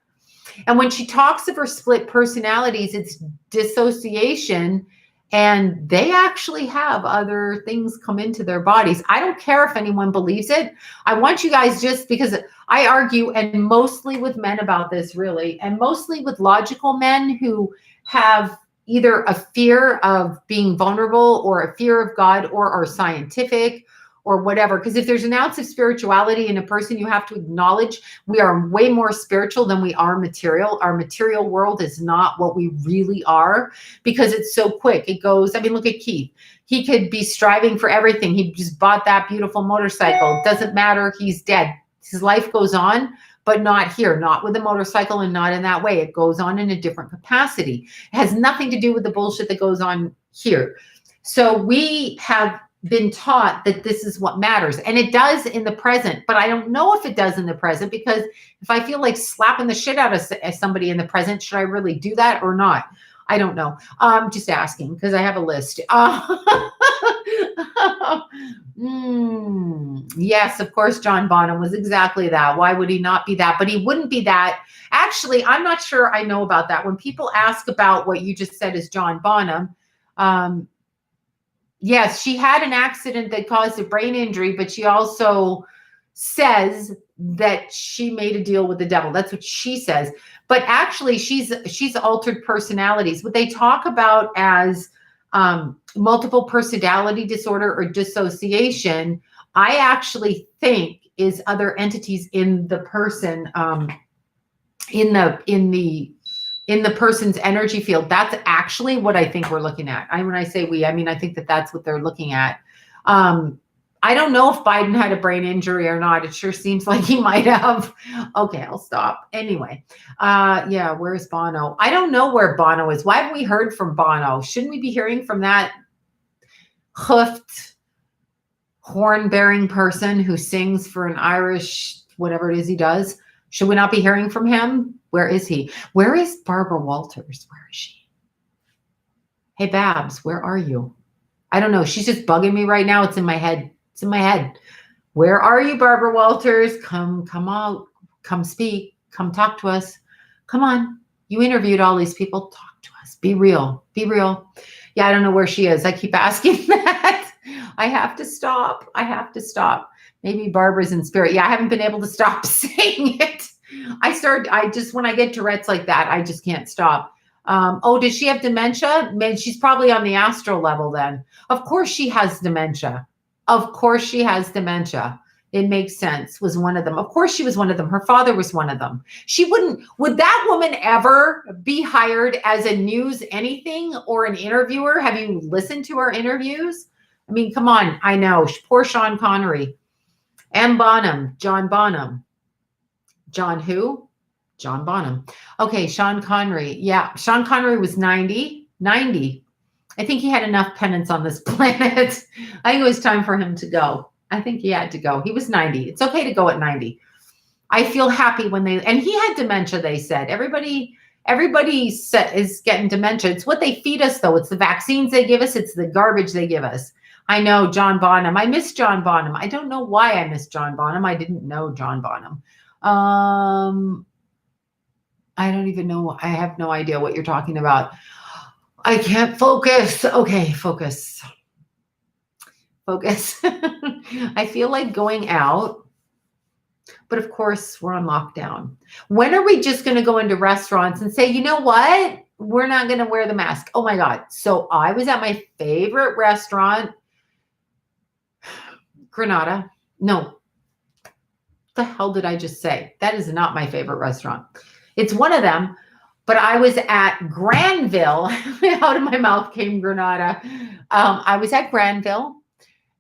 And when she talks of her split personalities, it's dissociation, and they actually have other things come into their bodies. I don't care if anyone believes it. I want you guys, just because I argue, and mostly with men about this, really, and mostly with logical men who have either a fear of being vulnerable or a fear of God or are scientific or whatever. Because if there's an ounce of spirituality in a person, you have to acknowledge we are way more spiritual than we are material. Our material world is not what we really are because it's so quick. It goes, look at Keith. He could be striving for everything. He just bought that beautiful motorcycle. It doesn't matter. He's dead. His life goes on, but not here, not with the motorcycle and not in that way. It goes on in a different capacity. It has nothing to do with the bullshit that goes on here. So we have been taught that this is what matters, and it does in the present, but I don't know if it does in the present, because if I feel like slapping the shit out of somebody in the present, should I really do that or not? I don't know. Just asking, because I have a list. Yes, of course, John Bonham was exactly that. Why would he not be that? But he wouldn't be that. Actually, I'm not sure I know about that. When people ask about what you just said is John Bonham, yes, she had an accident that caused a brain injury, but she also says that she made a deal with the devil. That's what she says. But actually, she's altered personalities. What they talk about as multiple personality disorder or dissociation, I actually think is other entities in the person, in the person's energy field. That's actually what I think we're looking at. When I say we, I mean, I think that that's what they're looking at. I don't know if Biden had a brain injury or not. It sure seems like he might have. Okay, I'll stop. Anyway, yeah, where's Bono? I don't know where Bono is. Why haven't we heard from Bono? Shouldn't we be hearing from that hoofed, horn-bearing person who sings for an Irish, whatever it is he does? Should we not be hearing from him? Where is he? Where is Barbara Walters? Where is she? Hey, Babs, where are you? I don't know. She's just bugging me right now. It's in my head. It's in my head. Where are you, Barbara Walters? Come out. Come speak. Come talk to us. Come on. You interviewed all these people. Talk to us. Be real. Be real. Yeah, I don't know where she is. I keep asking that. I have to stop. I have to stop. Maybe Barbara's in spirit. Yeah, I haven't been able to stop saying it. When I get Tourette's like that, I just can't stop. Oh, does she have dementia? Man, she's probably on the astral level then. Of course she has dementia. Of course she has dementia. It makes sense. Was one of them. Of course she was one of them. Her father was one of them. Would that woman ever be hired as a news anything or an interviewer? Have you listened to her interviews? I mean, come on. I know. Poor Sean Connery. M. Bonham. John Bonham. John who? John Bonham. Okay, Sean Connery. Yeah, Sean Connery was 90. 90. I think he had enough penance on this planet. I think it was time for him to go. I think he had to go. He was 90. It's okay to go at 90. I feel happy and he had dementia, they said. Everybody is getting dementia. It's what they feed us, though. It's the vaccines they give us. It's the garbage they give us. I know, John Bonham. I miss John Bonham. I don't know why I miss John Bonham. I didn't know John Bonham. I don't even know. I have no idea what you're talking about. I can't focus. Okay, focus. Focus. I feel like going out, but of course we're on lockdown. When are we just going to go into restaurants and say, you know what? We're not going to wear the mask. Oh my God. So I was at my favorite restaurant, Granada. No. What the hell did I just say? That is not my favorite restaurant. It's one of them, but I was at Granville. Out of my mouth came Granada. I was at Granville,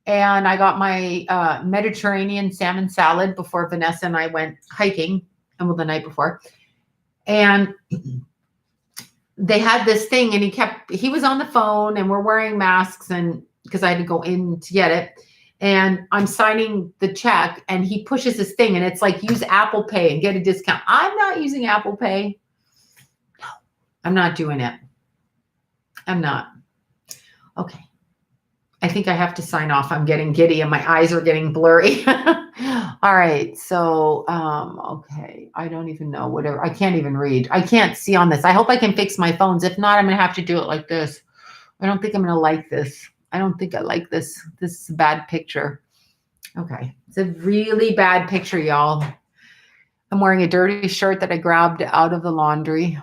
and I got my Mediterranean salmon salad before Vanessa and I went hiking, and the night before. And they had this thing, and he was on the phone, and we're wearing masks, and because I had to go in to get it. And I'm signing the check, and he pushes this thing, and it's like, use Apple Pay and get a discount. I'm not using Apple Pay. No, I'm not doing it. I'm not. Okay. I think I have to sign off. I'm getting giddy and my eyes are getting blurry. All right. So, okay. I don't even know. Whatever. I can't even read. I can't see on this. I hope I can fix my phones. If not, I'm going to have to do it like this. I don't think I'm going to like this. I don't think I like this. This is a bad picture. Okay. It's a really bad picture, y'all. I'm wearing a dirty shirt that I grabbed out of the laundry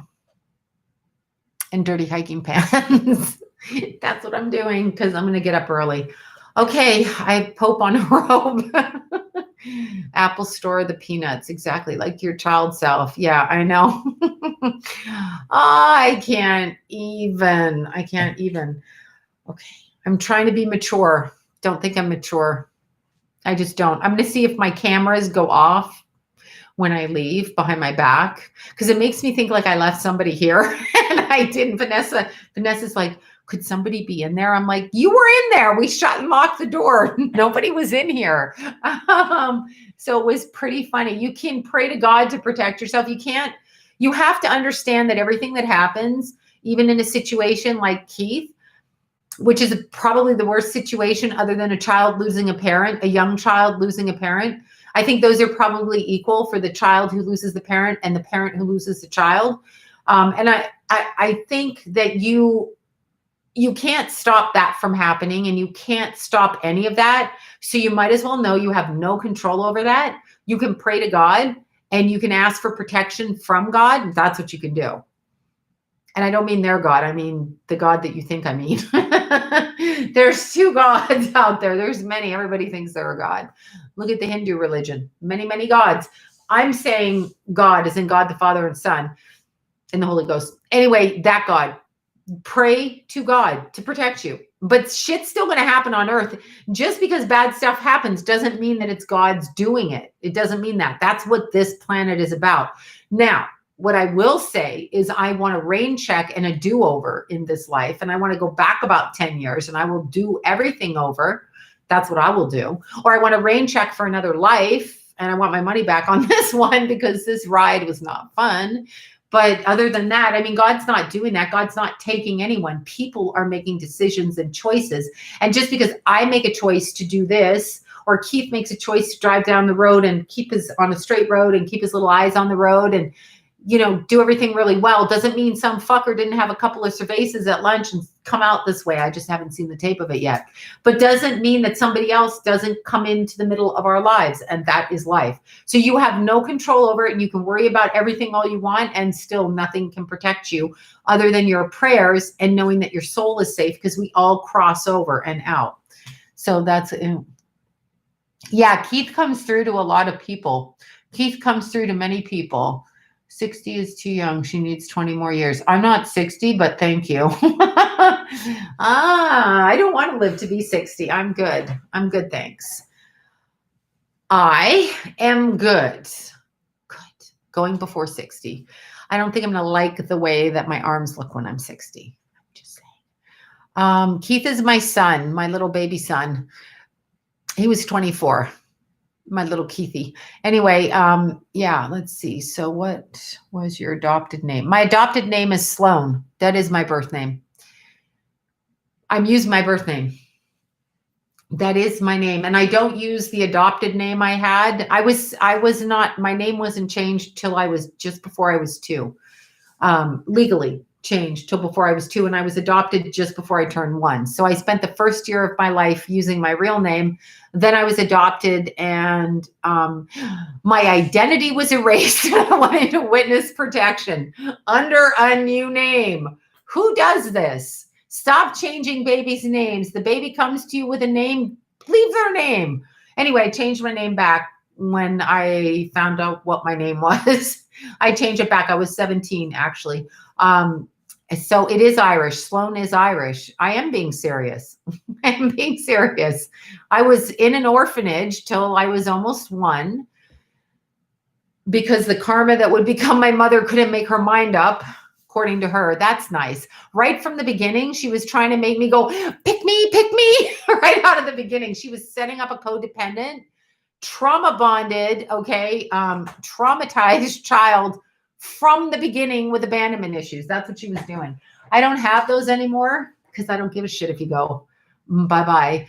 and dirty hiking pants. That's what I'm doing because I'm going to get up early. Okay. I have Pope on a robe. Apple Store, the peanuts. Exactly. Like your child self. Yeah, I know. I can't even. Okay. I'm trying to be mature. Don't think I'm mature. I just don't. I'm going to see if my cameras go off when I leave behind my back, because it makes me think like I left somebody here and I didn't. Vanessa's like, could somebody be in there? I'm like, you were in there. We shut and locked the door. Nobody was in here. So it was pretty funny. You can pray to God to protect yourself. You have to understand that everything that happens, even in a situation like Keith, which is probably the worst situation other than a child losing a parent, a young child losing a parent. I think those are probably equal for the child who loses the parent and the parent who loses the child. And I think that you can't stop that from happening, and you can't stop any of that. So you might as well know you have no control over that. You can pray to God and you can ask for protection from God. That's what you can do. And I don't mean their God. I mean the God that you think I mean. There's two gods out there. There's many. Everybody thinks they're a God. Look at the Hindu religion. Many, many gods. I'm saying God is in God the Father and Son and the Holy Ghost. Anyway, that God. Pray to God to protect you. But shit's still going to happen on earth. Just because bad stuff happens doesn't mean that it's God's doing it. It doesn't mean that. That's what this planet is about. Now, what I will say is I want a rain check and a do-over in this life. And I want to go back about 10 years and I will do everything over. That's what I will do. Or I want a rain check for another life and I want my money back on this one because this ride was not fun. But other than that, I mean, God's not doing that. God's not taking anyone. People are making decisions and choices. And just because I make a choice to do this, or Keith makes a choice to drive down the road and keep on a straight road and keep his little eyes on the road and, do everything really well, doesn't mean some fucker didn't have a couple of cervezas at lunch and come out this way. I just haven't seen the tape of it yet. But doesn't mean that somebody else doesn't come into the middle of our lives. And that is life. So you have no control over it. And you can worry about everything all you want and still nothing can protect you other than your prayers and knowing that your soul is safe because we all cross over and out. So that's, yeah, Keith comes through to a lot of people. Keith comes through to many people. 60 is too young. She needs 20 more years. I'm not 60, but thank you. I don't want to live to be 60. I'm good. I'm good. Thanks. I am good. Good. Going before 60. I don't think I'm going to like the way that my arms look when I'm 60. I'm just saying. Keith is my son, my little baby son. He was 24. My little Keithy. Anyway, yeah, let's see. So what was your adopted name? My adopted name is Sloan. That is my birth name. I'm using my birth name. That is my name. And I don't use the adopted name I had. My name wasn't changed till I was just before I was 2. Legally changed till before I was 2, and I was adopted just before I turned 1. So I spent the first year of my life using my real name. Then I was adopted and my identity was erased. I went into witness protection under a new name. Who does this? Stop changing babies' names. The baby comes to you with a name, leave their name. Anyway, I changed my name back when I found out what my name was. I changed it back. I was 17, actually. So it is Irish. Sloan is Irish. I am being serious. I am being serious. I was in an orphanage till I was almost 1 because the karma that would become my mother couldn't make her mind up, according to her. That's nice. Right from the beginning, she was trying to make me go, pick me, right out of the beginning. She was setting up a codependent, trauma bonded, traumatized child from the beginning with abandonment issues. That's what she was doing. I don't have those anymore because I don't give a shit if you go. Bye-bye.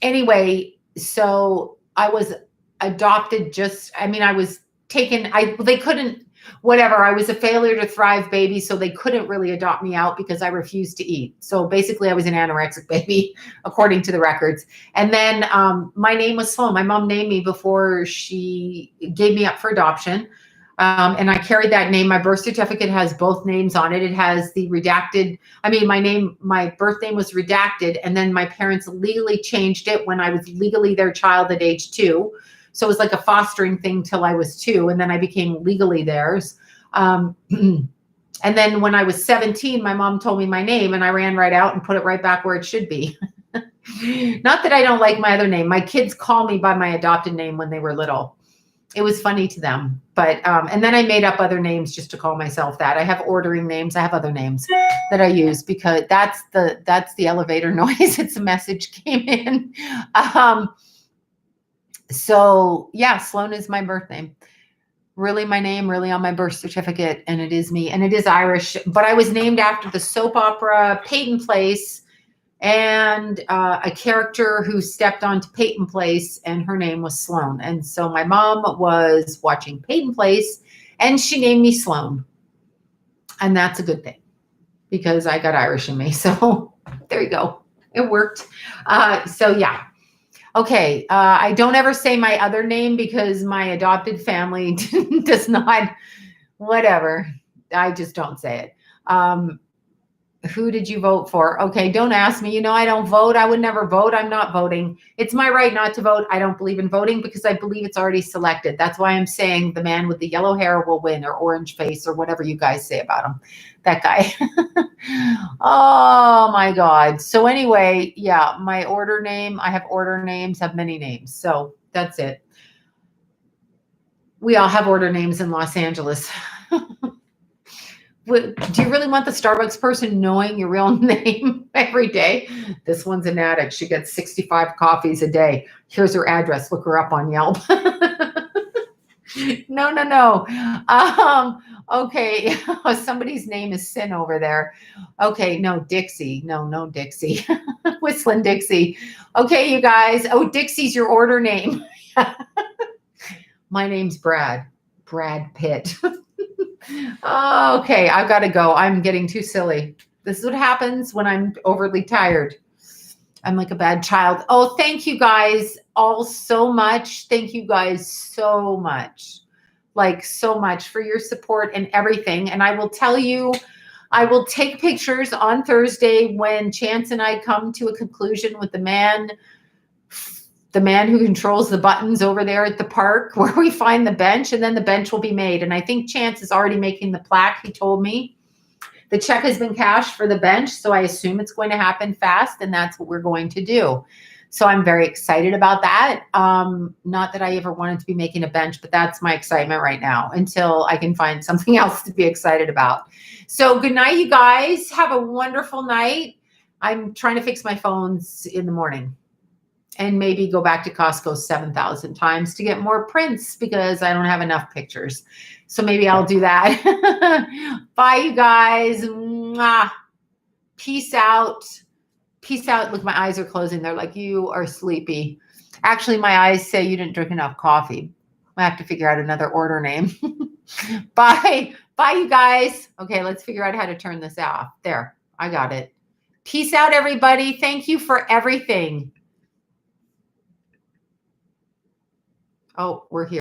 Anyway, so I was adopted I was taken. They couldn't, whatever. I was a failure to thrive baby, so they couldn't really adopt me out because I refused to eat. So basically I was an anorexic baby, according to the records. And then my name was Sloan. My mom named me before she gave me up for adoption. And I carried that name. My birth certificate has both names on it. It has the redacted. My birth name was redacted. And then my parents legally changed it when I was legally their child at age 2. So it was like a fostering thing till I was 2. And then I became legally theirs. And then when I was 17, my mom told me my name and I ran right out and put it right back where it should be. Not that I don't like my other name. My kids call me by my adopted name when they were little. it was funny to them. But and then I made up other names just to call myself that. I have ordering names. I have other names that I use because that's the elevator noise. It's a message came in. So yeah, Sloan is my birth name. Really my name, really on my birth certificate, and it is me, and it is Irish. But I was named after the soap opera Peyton Place, and a character who stepped onto Peyton Place, and her name was Sloan. And so my mom was watching Peyton Place, and she named me Sloan. And that's a good thing because I got Irish in me. So there you go. It worked. So yeah. Okay. I don't ever say my other name because my adopted family does not, whatever. I just don't say it. Who did you vote for? Okay, don't ask me. You know, I don't vote. I would never vote. I'm not voting. It's my right not to vote. I don't believe in voting because I believe it's already selected. That's why I'm saying the man with the yellow hair will win, or orange face, or whatever you guys say about him. That guy. Oh my God. So anyway, yeah, my order name, I have order names, have many names. So that's it. We all have order names in Los Angeles. Do you really want the Starbucks person knowing your real name every day? This one's an addict. She gets 65 coffees a day. Here's her address. Look her up on Yelp. No. Okay. Somebody's name is Sin over there. Okay. No, Dixie. No, Dixie. Whistling Dixie. Okay, you guys. Oh, Dixie's your order name. My name's Brad Pitt. Okay, I've got to go. I'm getting too silly. This is what happens when I'm overly tired. I'm like a bad child. Oh, thank you guys all so much. Thank you guys so much. Like so much for your support and everything. And I will tell you, I will take pictures on Thursday when Chance and I come to a conclusion with the man who controls the buttons over there at the park, where we find the bench, and then the bench will be made. And I think Chance is already making the plaque. He told me the check has been cashed for the bench. So I assume it's going to happen fast, and that's what we're going to do. So I'm very excited about that. Not that I ever wanted to be making a bench, but that's my excitement right now until I can find something else to be excited about. So good night, you guys. Have a wonderful night. I'm trying to fix my phones in the morning. And maybe go back to Costco 7,000 times to get more prints because I don't have enough pictures. So maybe I'll do that. Bye, you guys. Mwah. Peace out. Peace out. Look, my eyes are closing. They're like, you are sleepy. Actually, my eyes say you didn't drink enough coffee. I have to figure out another order name. Bye. Bye, you guys. Okay, let's figure out how to turn this off. There. I got it. Peace out, everybody. Thank you for everything. Oh, we're here.